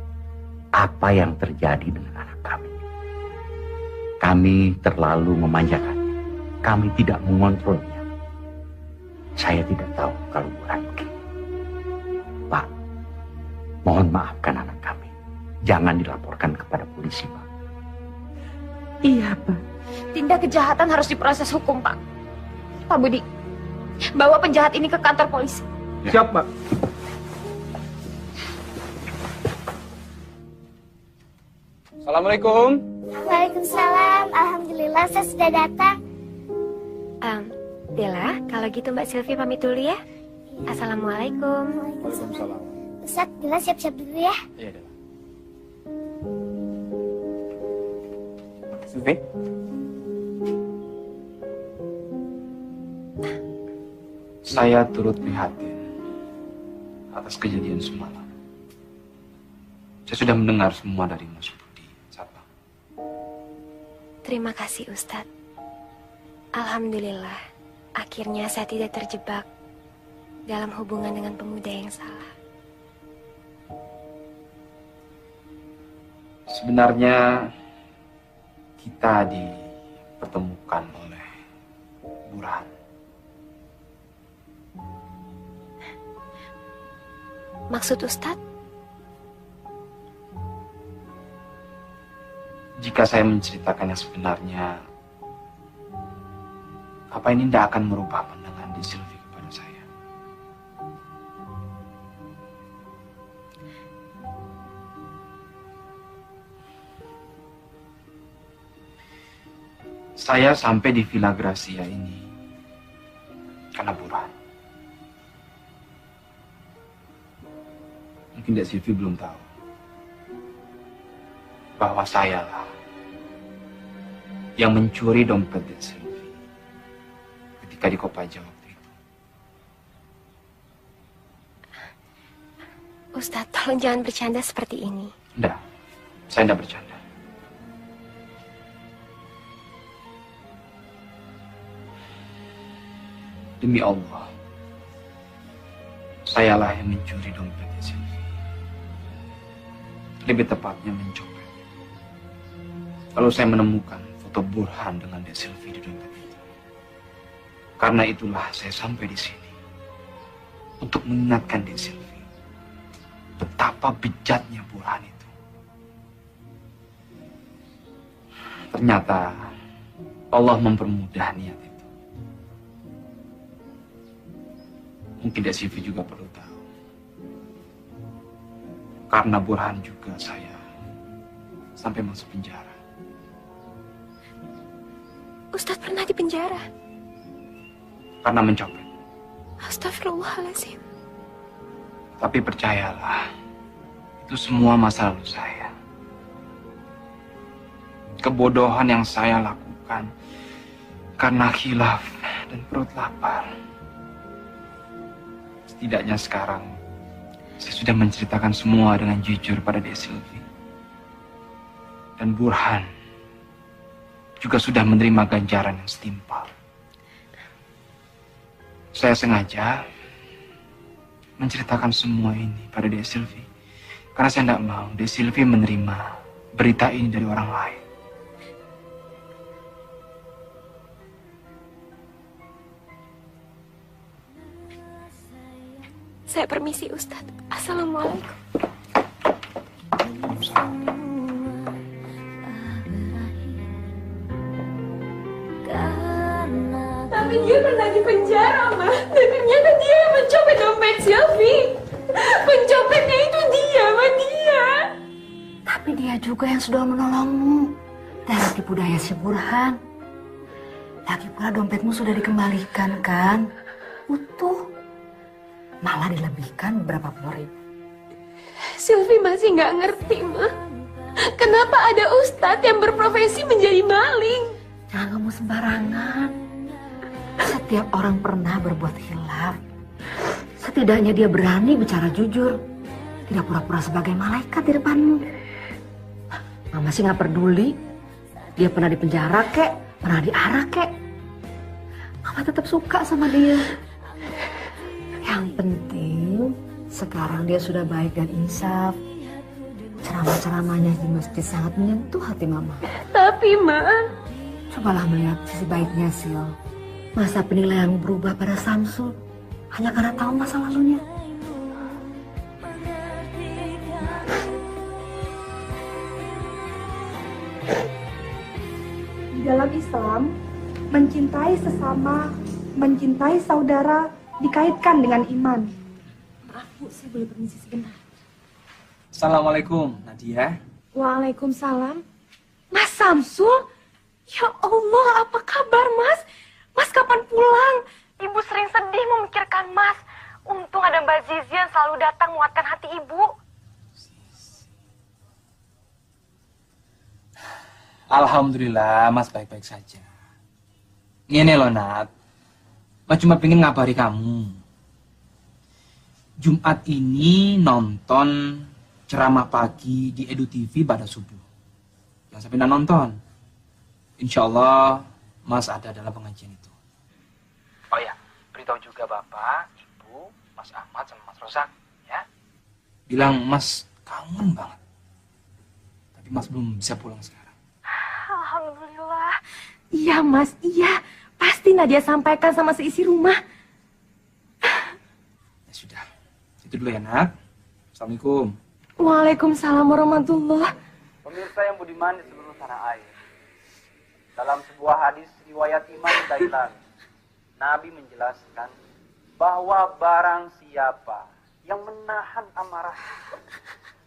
apa yang terjadi dengan anak kami. Kami terlalu memanjakan. Kami tidak mengontrolnya. Saya tidak tahu kalau Burhan begini. Pak, mohon maafkan anak kami. Jangan dilaporkan kepada polisi, Pak. Iya, Pak. Tindak kejahatan harus diproses hukum, Pak. Pak Budi, bawa penjahat ini ke kantor polisi. Siap, Pak. Assalamualaikum. Waalaikumsalam. Alhamdulillah saya sudah datang. Bella, kalau gitu Mbak Silvi pamit dulu ya. Assalamualaikum. Waalaikumsalam. Ustaz, Bella siap-siap dulu ya. Iya, Bella. Silvi? Saya turut prihatin atas kejadian semalam. Saya sudah mendengar semua dari Mas Budi. Satpam. Terima kasih Ustadz. Alhamdulillah, akhirnya saya tidak terjebak dalam hubungan dengan pemuda yang salah. Sebenarnya kita dipertemukan oleh Burhan. Maksud Ustadz? Jika saya menceritakan yang sebenarnya, apa ini tidak akan merubah pandangan di Silvi kepada saya? Saya sampai di Villa Gracia ini karena Burhan. Mungkin Dek Silvi belum tahu bahwa sayalah yang mencuri dompet Dek Silvi ketika di Kopaja waktu itu. Ustadz, tolong jangan bercanda seperti ini. Enggak, saya enggak bercanda. Demi Allah, sayalah yang mencuri dompetnya Silvi. Lebih tepatnya mencopet. Lalu saya menemukan foto Burhan dengan Dek Silvi di dompet itu. Karena itulah saya sampai di sini untuk mengingatkan Dek Silvi betapa bejatnya Burhan itu. Ternyata Allah mempermudah niat itu. Mungkin Dek Silvi juga perlu tahu. Karena Burhan juga saya sampai masuk penjara. Ustadz pernah di penjara? Karena mencopet. Astagfirullahaladzim. Tapi percayalah, itu semua masa lalu saya. Kebodohan yang saya lakukan karena khilaf dan perut lapar. Setidaknya sekarang, saya sudah menceritakan semua dengan jujur pada Dek Silvi. Dan Burhan juga sudah menerima ganjaran yang setimpal. Saya sengaja menceritakan semua ini pada Dek Silvi. Karena saya tidak mau Dek Silvi menerima berita ini dari orang lain. Saya permisi, Ustadz. Assalamualaikum. Tapi dia pernah di penjara, Ma. Dan ternyata dia yang mencopet dompet Silvi. Pencopetnya itu dia, Ma, dia. Tapi dia juga yang sudah menolongmu dari tipu daya si Burhan. Lagi pula dompetmu sudah dikembalikan, kan? Utuh. Malah dilebihkan beberapa puluh ribu. Silvi masih nggak ngerti, Ma. Kenapa ada ustadz yang berprofesi menjadi maling? Jangan ngomong sembarangan. Setiap orang pernah berbuat khilaf. Setidaknya dia berani bicara jujur. Tidak pura-pura sebagai malaikat di depanmu. Mama sih nggak peduli. Dia pernah di penjara kek, pernah diarak kek. Mama tetap suka sama dia. Yang penting sekarang dia sudah baik dan insaf. Ceramah-ceramahnya di masjid sangat menyentuh hati Mama. Tapi, Ma, cobalah melihat sisi baiknya, Sil. Masa penilaian berubah pada Samsul hanya karena tahu masa lalunya. Di dalam Islam, mencintai sesama, mencintai saudara dikaitkan dengan iman. Maaf Bu, saya boleh permisi sebentar. Assalamualaikum, Nadia. Waalaikumsalam. Mas Samsul? Ya Allah, apa kabar Mas? Mas kapan pulang? Ibu sering sedih memikirkan Mas. Untung ada Mbak Zizi yang selalu datang menguatkan hati Ibu. Alhamdulillah, Mas baik-baik saja. Ini loh, Nat. Mas cuma pengen ngabari kamu. Jumat ini nonton ceramah pagi di Edu TV pada subuh. Jangan sampai nggak nonton. Insya Allah Mas ada dalam pengajian itu. Oh ya, beritahu juga Bapak, Ibu, Mas Ahmad sama Mas Rosak, ya. Bilang Mas kangen banget. Tapi Mas belum bisa pulang sekarang. Alhamdulillah. Iya Mas, iya. Pasti Nadia sampaikan sama seisi rumah. Ya sudah, itu dulu ya Nat. Assalamualaikum. Waalaikumsalam warahmatullah. Pemirsa yang budiman di seluruh tanah air. Dalam sebuah hadis riwayat Imam Dailami, Nabi menjelaskan bahwa barang siapa yang menahan amarah,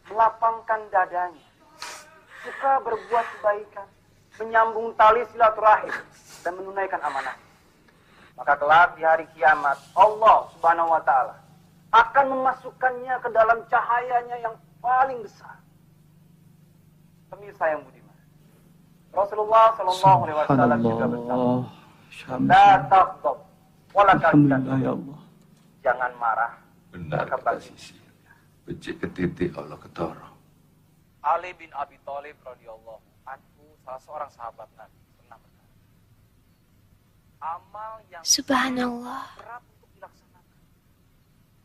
melapangkan dadanya, suka berbuat kebaikan, menyambung tali silaturahim, dan menunaikan amanah. Maka kelak di hari kiamat, Allah Subhanahu wa Ta'ala akan memasukkannya ke dalam cahayanya yang paling besar. Pemirsa yang budiman, Rasulullah Sallallahu Alaihi Wasallam juga bersabda, "La taghdab, wala tahzan." Ya Allah. Jangan marah. Benar kata Sisi. Becik ke titik Allah ketoro. Ali bin Abi Thalib radhiyallahu anhu, salah seorang sahabat Nabi, pernah berkata, amal yang Subhanallah. berat untuk dilaksanakan.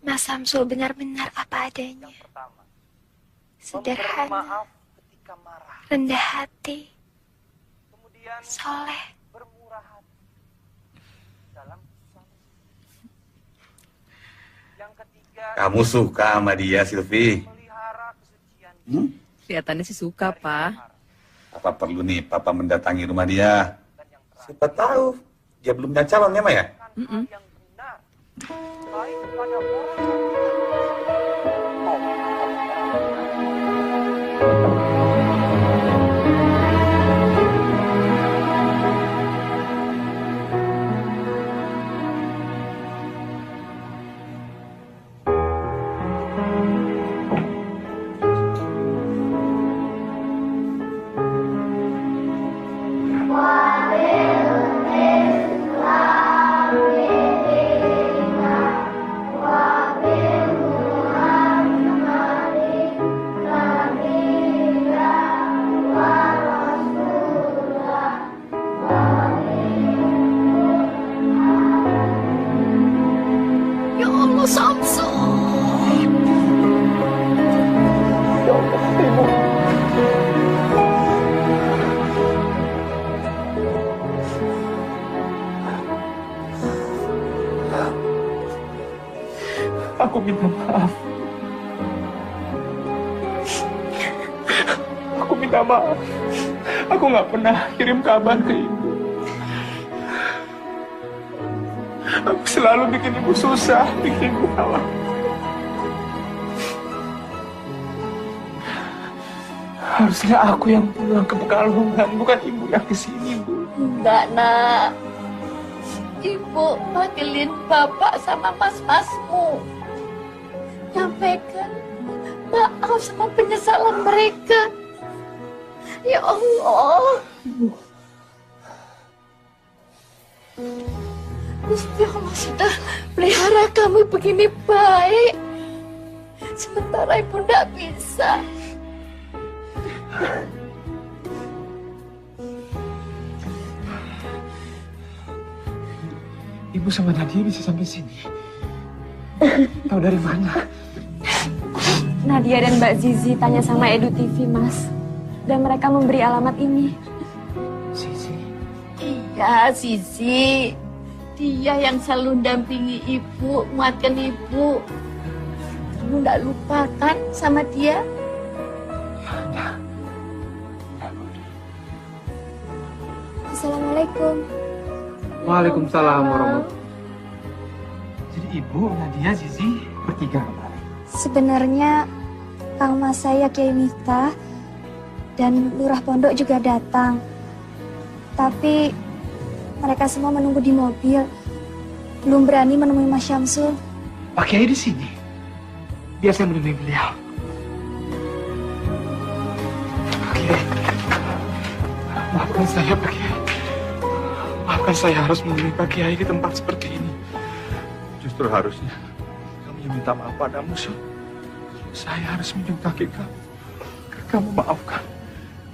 Mas Samsul benar-benar apa adanya. Yang pertama, memberi Sederhana, maaf ketika marah. rendah hati, Kemudian soleh. bermurah hati dalam suami. Yang ketiga, Kamu suka sama dia, Silvi? pelihara kesucian. Kelihatannya sih suka, Pak. Apa perlu nih Papa mendatangi rumah dia? Siapa tahu dia belum punya calon ya, Ma ya? Yang benar, baik kepada orang Ya Allah, Samsul. Ya Allah, Ibu. Aku minta maaf. Aku minta maaf. Aku nggak pernah kirim kabar ke Ibu. Aku selalu bikin Ibu susah, bikin Ibu khawatir. Harusnya aku yang pulang ke Pekalongan, bukan Ibu yang kesini, Bu. Enggak, Nak. Ibu panggilin Bapak sama mas-masmu. Nyampaikan maaf sama penyesalan mereka. Ya Allah. Gusti Allah sudah pelihara kamu begini baik. Sementara Ibu tidak bisa. Ibu sama Nadia bisa sampai sini. Tahu dari mana? Nadia dan Mbak Zizi tanya sama Edu TV, Mas. Dan mereka memberi alamat ini. Zizi? Iya, Zizi. Dia yang selalu dampingi Ibu, menguatkan Ibu. Kamu tidak lupa kan sama dia? Assalamualaikum. Waalaikumsalam warahmatullahi. Jadi Ibu, Nadia, Zizi bertiga kemarin. Sebenarnya Kang Mas saya Kiai Miftah dan Lurah Pondok juga datang. Tapi mereka semua menunggu di mobil. Belum berani menemui Mas Syamsul. Pak Kiai di sini. Biar saya menemui beliau. Pak Kiai. Maafkan saya, Pak Kiai. Maafkan saya harus menemui Pak Kiai di tempat seperti ini. Justru harusnya kamu yang minta maaf padamu, Syul. Saya harus menjunjung kaki kamu. Kamu maafkan.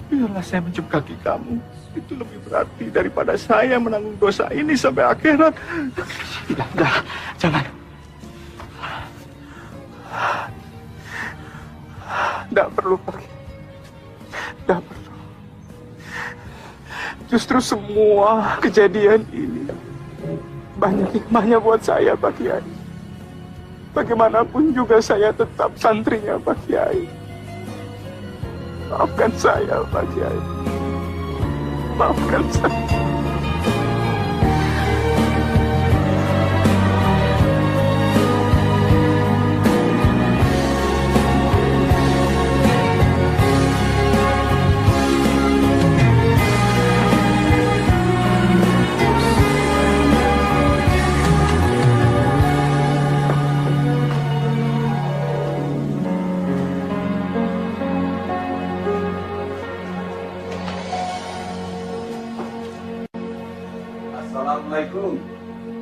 Biarlah saya menjunjung kaki kamu. Itu lebih berarti daripada saya menanggung dosa ini sampai akhirat. Tidak, jangan. Tidak perlu, Pak Kiai. Tidak perlu. Justru semua kejadian ini banyak hikmahnya buat saya, Pak Kiai. Bagaimanapun juga saya tetap santrinya, Pak Kiai. Maafkan saya, Pak Kiai. Maafkan saya.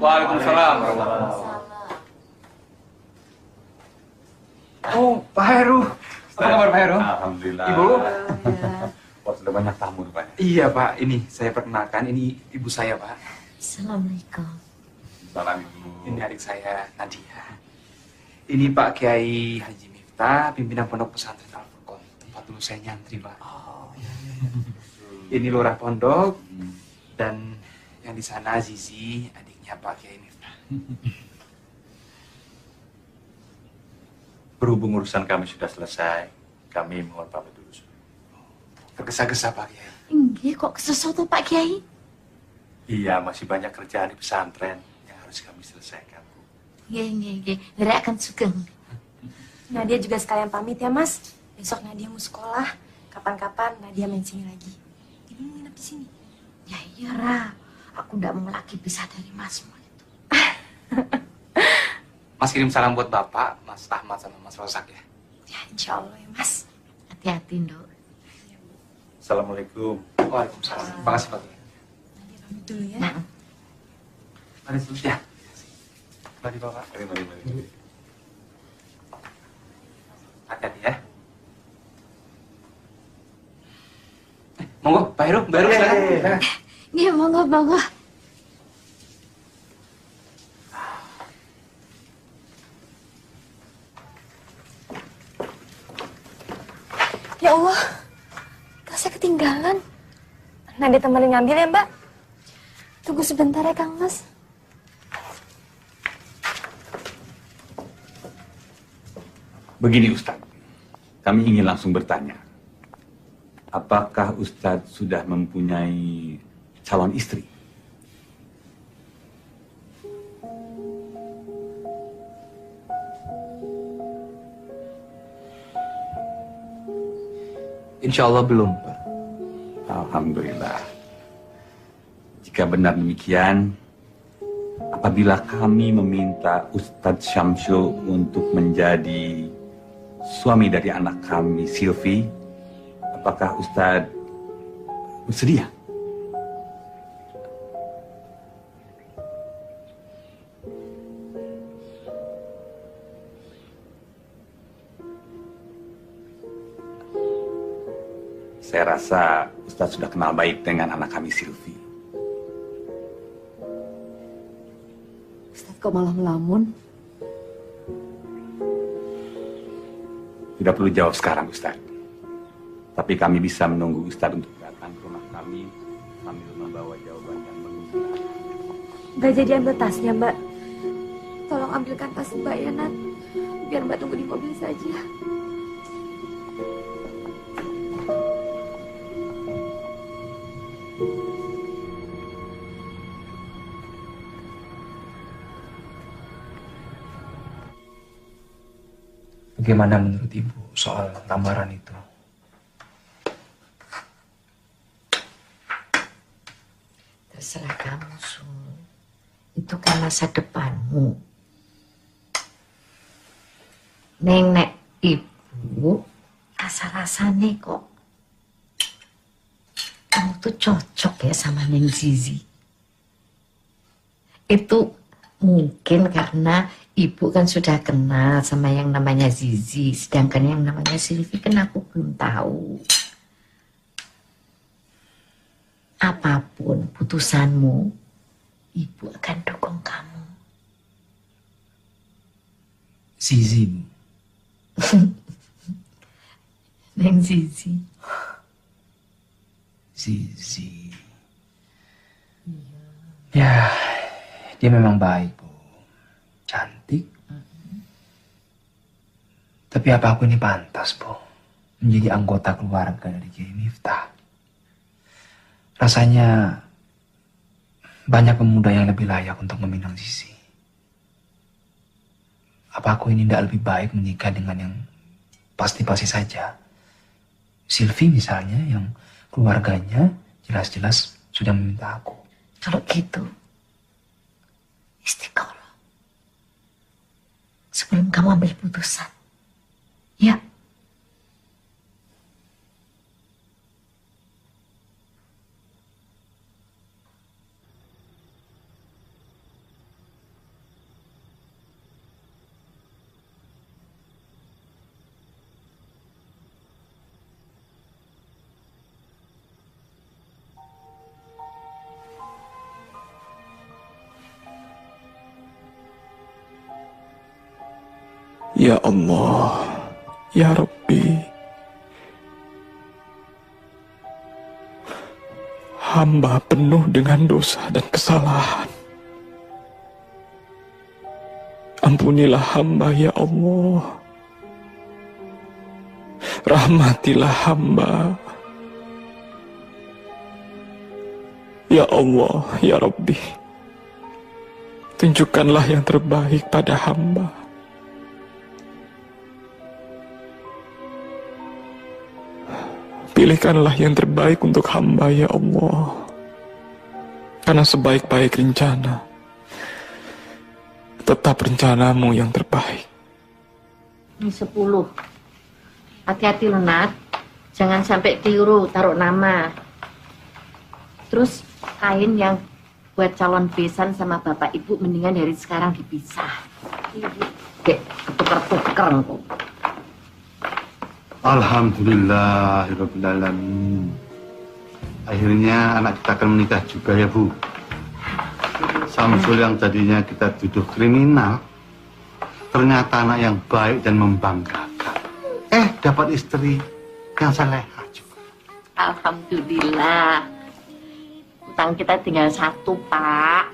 Waalaikumsalam. Oh, Pak Heru. Apa kabar Pak Heru? Alhamdulillah. Ibu? Wah, sudah banyak tamu rupanya. Iya Pak, ini saya perkenalkan, ini ibu saya Pak. Assalamualaikum. Salam Ibu. Ini adik saya, Nadia. Ini Pak Kiai Haji Miftah, pimpinan pondok pesantren Al-Furqan. Tempat dulu saya nyantri Pak. Ini lurah pondok, dan yang di sana Zizi, adiknya Pak Kiai Miftah. Berhubung urusan kami sudah selesai, kami mohon pamit dulu. Tergesa-gesa Pak Kiai. Enggak kok sesuatu Pak Kiai. Iya, masih banyak kerjaan di pesantren yang harus kami selesaikan. Nggih. Nera akan sugeng. Nadia juga sekalian pamit ya Mas. Besok Nadia mau sekolah. Kapan-kapan Nadia main sini lagi. Ibu mau nginep di sini. Ya iya Ra, aku ndak mau lagi pisah dari Mas. Mas kirim salam buat Bapak, Mas Ahmad sama Mas Rosak ya. Ya insya Allah ya Mas. Hati-hati Nduk. Assalamualaikum. Waalaikumsalam. Terima kasih Pak Kiai. Pamit dulu ya. Mari dulu ya. Mari Bapak. Mari. Hati-hati ya. Monggo, Pak Heru, baru silakan. Iya, monggo. Ya Allah, tasnya ketinggalan. Nadia temenin ngambil ya Mbak. Tunggu sebentar ya Kang Mas. Begini Ustadz, kami ingin langsung bertanya. Apakah Ustadz sudah mempunyai calon istri? Insya Allah belum, Pak. Alhamdulillah. Jika benar demikian, apabila kami meminta Ustadz Syamsul untuk menjadi suami dari anak kami, Silvi, apakah Ustadz bersedia? Saya rasa Ustadz sudah kenal baik dengan anak kami, Silvi. Ustadz kok malah melamun? Tidak perlu jawab sekarang, Ustadz. Tapi kami bisa menunggu Ustadz untuk datang ke rumah kami sambil membawa jawaban yang menggembirakan. Gak jadi ambil tasnya Mbak. Tolong ambilkan tas Mbak ya, Nat. Biar Mbak tunggu di mobil saja. Bagaimana menurut Ibu soal lamaran itu? Terserah kamu, Sul. Itu kan masa depanmu. Nenek ibu rasa-rasanya kok kamu tuh cocok ya sama Neng Zizi. Itu mungkin karena ibu kan sudah kenal sama yang namanya Zizi, sedangkan yang namanya Silvi kan aku belum tahu. Apapun putusanmu, ibu akan dukung kamu. Zizi, Bu. Neng Zizi. Zizi. Ya, dia memang baik, Bu. Cantik. Tapi apa aku ini pantas, Bu, menjadi anggota keluarga dari Kiai Miftah? Rasanya banyak pemuda yang lebih layak untuk meminang Zizi. Apa aku ini tidak lebih baik menikah dengan yang pasti-pasti saja? Silvi misalnya, yang keluarganya jelas-jelas sudah meminta aku. Kalau gitu, istiqoroh. Sebelum kamu ambil putusan. Ya. Ya Allah, ya Rabbi, hamba penuh dengan dosa dan kesalahan. Ampunilah hamba ya Allah. Rahmatilah hamba. Ya Allah, ya Rabbi, tunjukkanlah yang terbaik pada hamba. Pilihkanlah yang terbaik untuk hamba ya Allah. Karena sebaik-baik rencana, tetap rencanamu yang terbaik. Ini 10. Hati-hati loh Nat, jangan sampai keliru taruh nama. Terus kain yang buat calon besan sama bapak ibu mendingan dari sekarang dipisah. Dek, ketuker-tuker. Alhamdulillahirrabbilalamin. Akhirnya anak kita akan menikah juga ya Bu. Samsul yang tadinya kita tuduh kriminal, ternyata anak yang baik dan membanggakan. Dapat istri yang salehah juga. Alhamdulillah. Utang kita tinggal 1, Pak.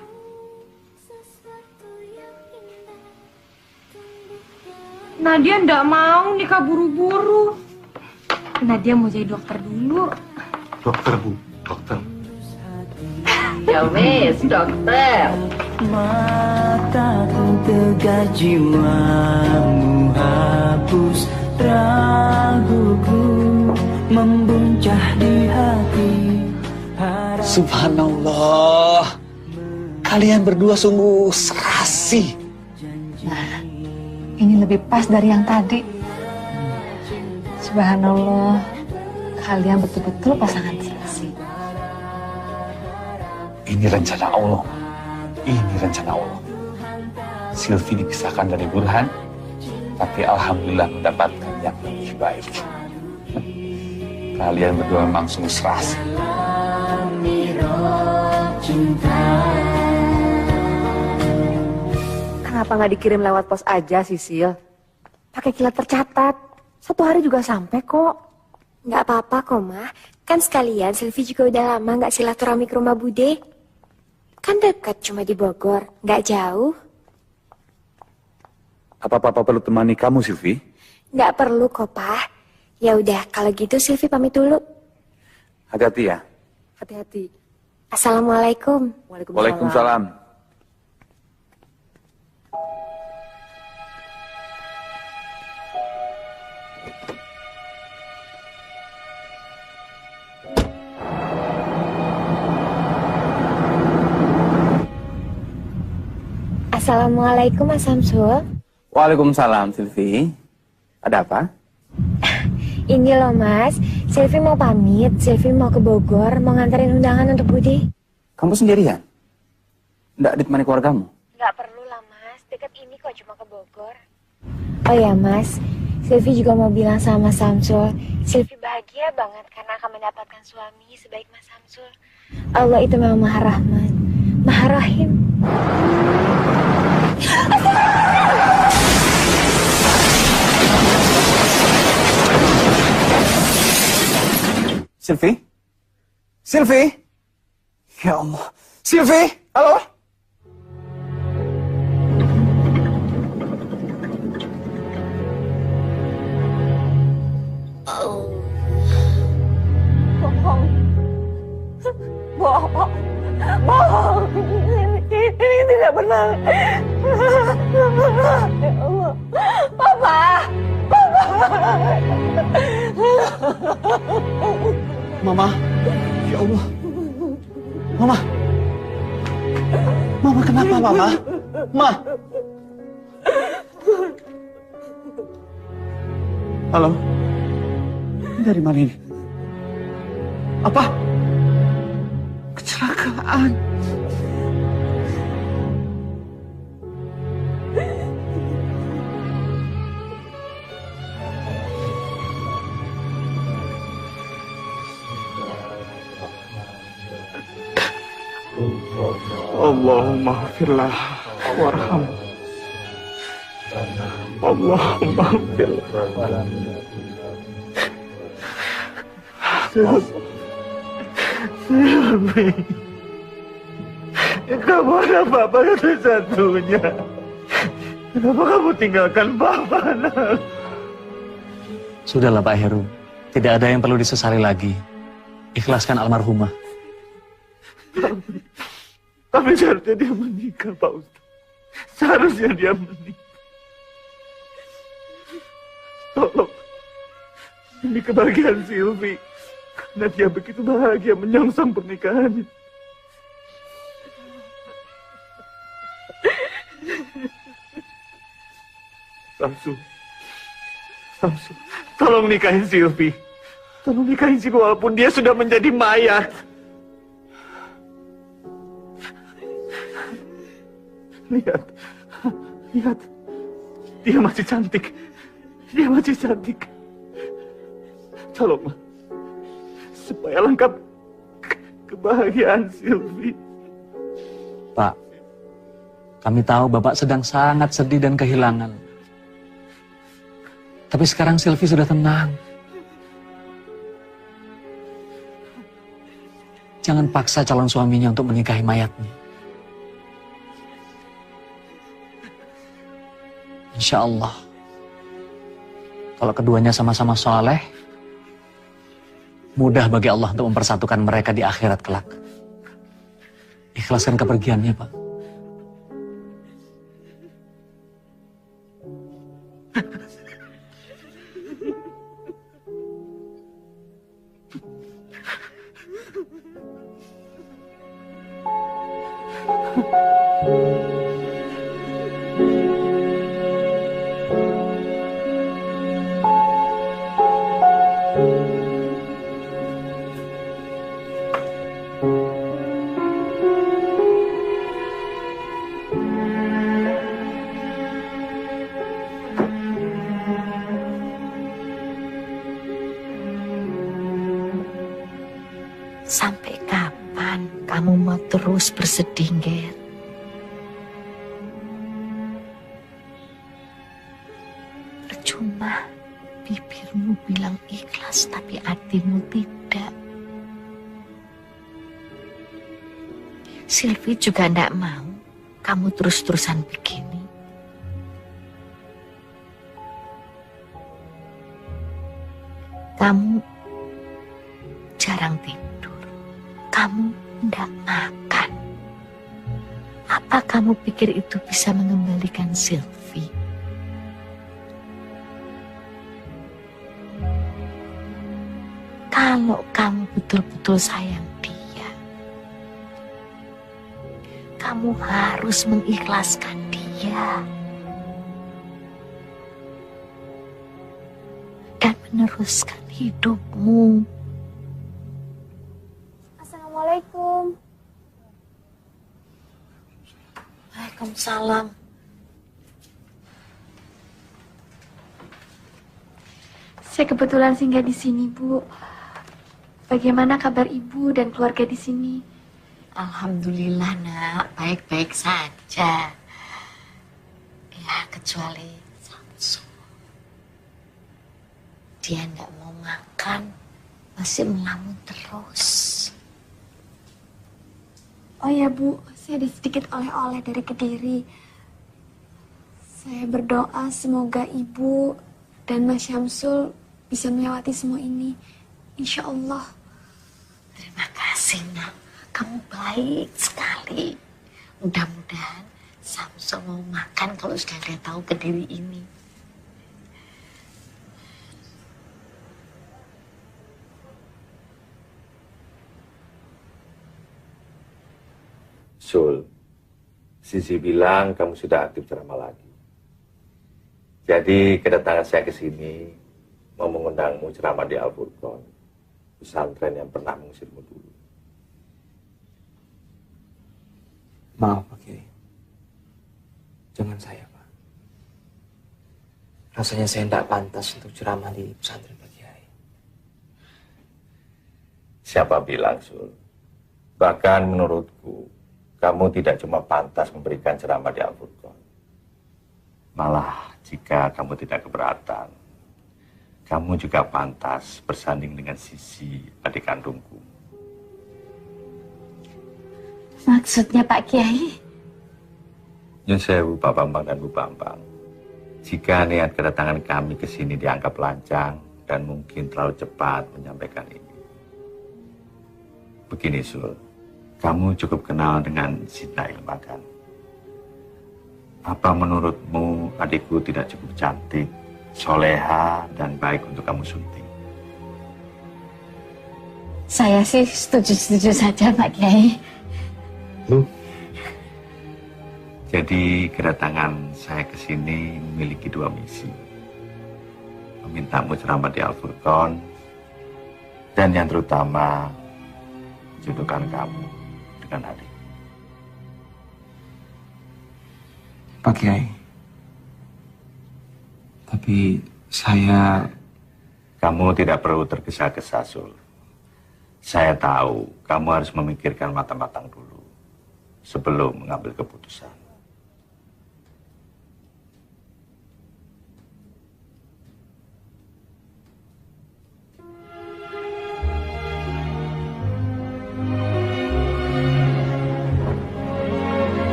Nadia ndak mau nikah buru-buru. Nadia mau jadi dokter dulu. Dokter Bu, dokter. Ya wes, dokter. Mataku tegar, jiwamu hapus raguku, membuncah di hati. Subhanallah, kalian berdua sungguh serasi. Nah, ini lebih pas dari yang tadi. Subhanallah, kalian betul-betul pasangan serasi. Ini rencana Allah. Ini rencana Allah. Silvi dipisahkan dari Burhan, tapi alhamdulillah mendapatkan yang lebih baik. Kalian berdua memang sungguh serasi. Kenapa nggak dikirim lewat pos aja, Sisil? Pakai kilat tercatat. 1 hari juga sampai kok. Nggak apa-apa kok, Ma. Kan sekalian Silvi juga udah lama nggak silaturahmi ke rumah Bude. Kan dekat, cuma di Bogor, nggak jauh. Apa Papa perlu temani kamu, Silvi? Nggak perlu kok, Pa. Ya udah, kalau gitu Silvi pamit dulu. Hati-hati ya. Hati-hati. Assalamualaikum. Waalaikumsalam. Assalamualaikum, Mas Samsul. Waalaikumsalam, Silvi. Ada apa? Ini loh, Mas. Silvi mau pamit. Silvi mau ke Bogor, mau nganterin undangan untuk Budi. Kamu sendirian? Nggak ditemani keluargamu? Nggak perlu lah, Mas. Dekat ini kok, cuma ke Bogor. Oh ya, Mas. Silvi juga mau bilang sama Mas Samsul. Silvi bahagia banget karena akan mendapatkan suami sebaik Mas Samsul. Allah itu memang Maha Rahman, Maha Rahim. Silvi? Silvi? Ya Allah. Silvi? Halo? Bohong. Bohong. Bohong. Ini tidak benar. Ya Allah. Papa. Papa. Mama, ya Allah. Mama. Mama kenapa, Mama? Ma. Halo. Ini dari mana ini? Apa? Kecelakaan. Allahumma firlah warham. Allahumma fil Silvi, kamu ada Papa satu-satunya. Kenapa kamu tinggalkan Papa, nak? Sudahlah Pak Heru, tidak ada yang perlu disesali lagi. Ikhlaskan almarhumah. Tapi seharusnya dia menikah, Pak Ustaz. Seharusnya dia menikah. Tolong, demi kebahagiaan Silvi. Karena dia begitu bahagia menyongsong pernikahannya. Samsu, tolong nikahin Silvi. Tolong nikahin Silvi walaupun dia sudah menjadi mayat. Lihat, dia masih cantik. Tolong, supaya lengkap kebahagiaan Silvi. Pak, kami tahu Bapak sedang sangat sedih dan kehilangan. Tapi sekarang Silvi sudah tenang. Jangan paksa calon suaminya untuk menikahi mayatnya. Insya Allah, kalau keduanya sama-sama soleh, mudah bagi Allah untuk mempersatukan mereka di akhirat kelak. Ikhlaskan kepergiannya, Pak. Sampai kapan kamu mau terus bersedih, Ger? Percuma bibirmu bilang ikhlas tapi hatimu tidak. Silvi juga tidak mau kamu terus-terusan begini. Kamu jarang tidur. Kamu tidak makan. Apa kamu pikir itu bisa mengembalikan Silvi? Kalau kamu betul-betul sayang dia, kamu harus mengikhlaskan dia dan meneruskan hidupmu. Assalamualaikum. Waalaikumsalam. Saya kebetulan singgah di sini, Bu. Bagaimana kabar Ibu dan keluarga di sini? Alhamdulillah, Nak. Baik-baik saja. Ya, kecuali Samsu. Dia nggak mau makan, masih melamun terus. Oh ya, Bu, saya ada sedikit oleh-oleh dari Kediri. Saya berdoa semoga Ibu dan Mas Syamsul bisa melewati semua ini. Insya Allah. Terima kasih, Nak. Kamu baik sekali. Mudah-mudahan Samsul mau makan kalau sudah dia tahu Kediri ini. Sul, Sisi bilang kamu sudah aktif ceramah lagi. Jadi kedatangan saya ke sini mau mengundangmu ceramah di Al-Furqon, pesantren yang pernah mengusirmu dulu. Maaf Pak Kiai, jangan saya Pak. Rasanya saya tidak pantas untuk ceramah di pesantren Pak Kiai. Siapa bilang, Sul? Bahkan menurutku, kamu tidak cuma pantas memberikan ceramah di Al-Furqon, Malah jika kamu tidak keberatan, kamu juga pantas bersanding dengan Sisi, adik kandungku. Maksudnya Pak Kiai? Nyun sewu Pak Bambang dan Bu Bambang. Jika niat kedatangan kami ke sini dianggap lancang dan mungkin terlalu cepat menyampaikan ini. Begini Sul, kamu cukup kenal dengan Sita Ilma kan? Apa menurutmu adikku tidak cukup cantik, soleha, dan baik untuk kamu sunting? Saya sih setuju-setuju saja Pak Kiai. Jadi kedatangan saya ke sini memiliki dua misi. Memintamu ceramah di Al-Furqon, dan yang terutama jodohkan kamu dengan adik. Pak Kiai, tapi saya... Kamu tidak perlu tergesa-gesa, Sul. Saya tahu kamu harus memikirkan matang-matang dulu sebelum mengambil keputusan.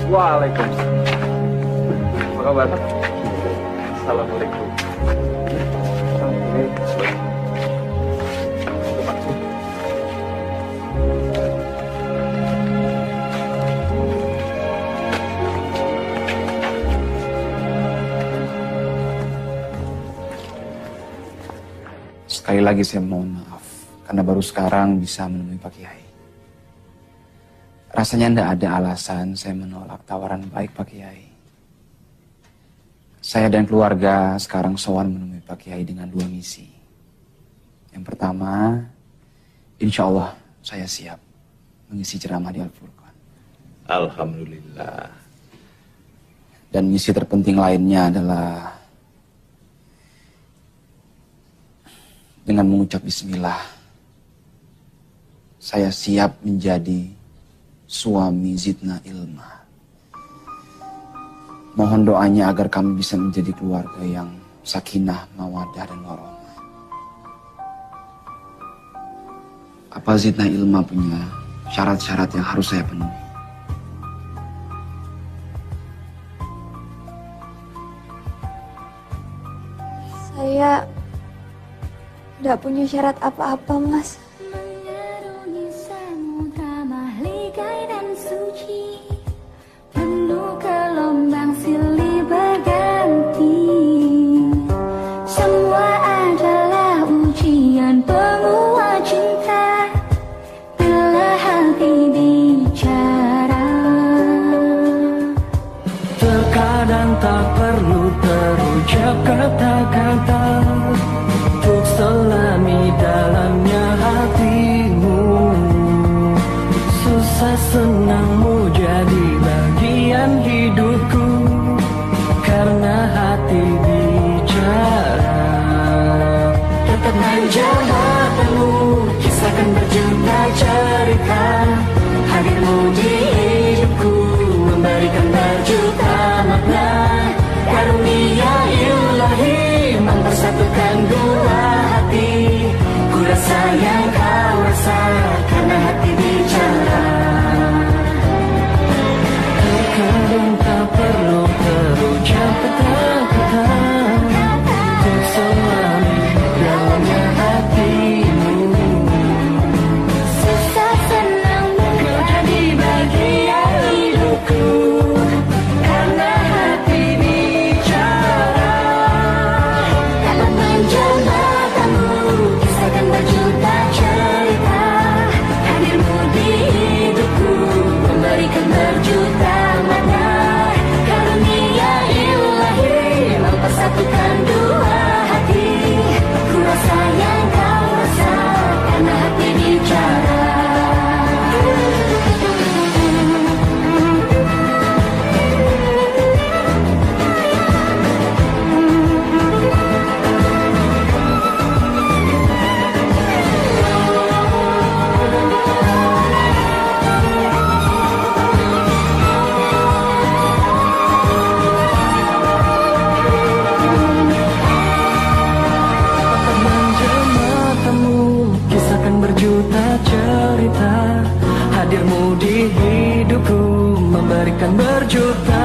Waalaikumsalam. Apa kabar? Assalamualaikum. Sekali lagi saya mohon maaf karena baru sekarang bisa menemui Pak Kiai. Rasanya tidak ada alasan saya menolak tawaran baik Pak Kiai. Saya dan keluarga sekarang sowan menemui Pak Kiai dengan dua misi. Yang pertama, insya Allah saya siap mengisi ceramah di Al-Furqon. Alhamdulillah. Dan misi terpenting lainnya adalah dengan mengucap bismillah, saya siap menjadi suami Zidna Ilma. Mohon doanya agar kami bisa menjadi keluarga yang sakinah, mawadah, dan warohmah. Apa Zidna Ilma punya syarat-syarat yang harus saya penuhi? Saya tidak punya syarat apa-apa, Mas. Kata-kata untuk selami dalamnya hatimu. Susah senangmu jadi bagian hidupku, karena hati bicara. Tetap menjahatanmu, kisahkan berjuta cerita. Hadirmu di hidupku, memberikan berjuta makna. Karunia ilahi mempersatukan dua hati. Ku rasa yang kau rasa karena hati bicara. Terkadang tak perlu terucap kata-kata untuk selami dalamnya hati. hadirmu di hidupku memberikan berjuta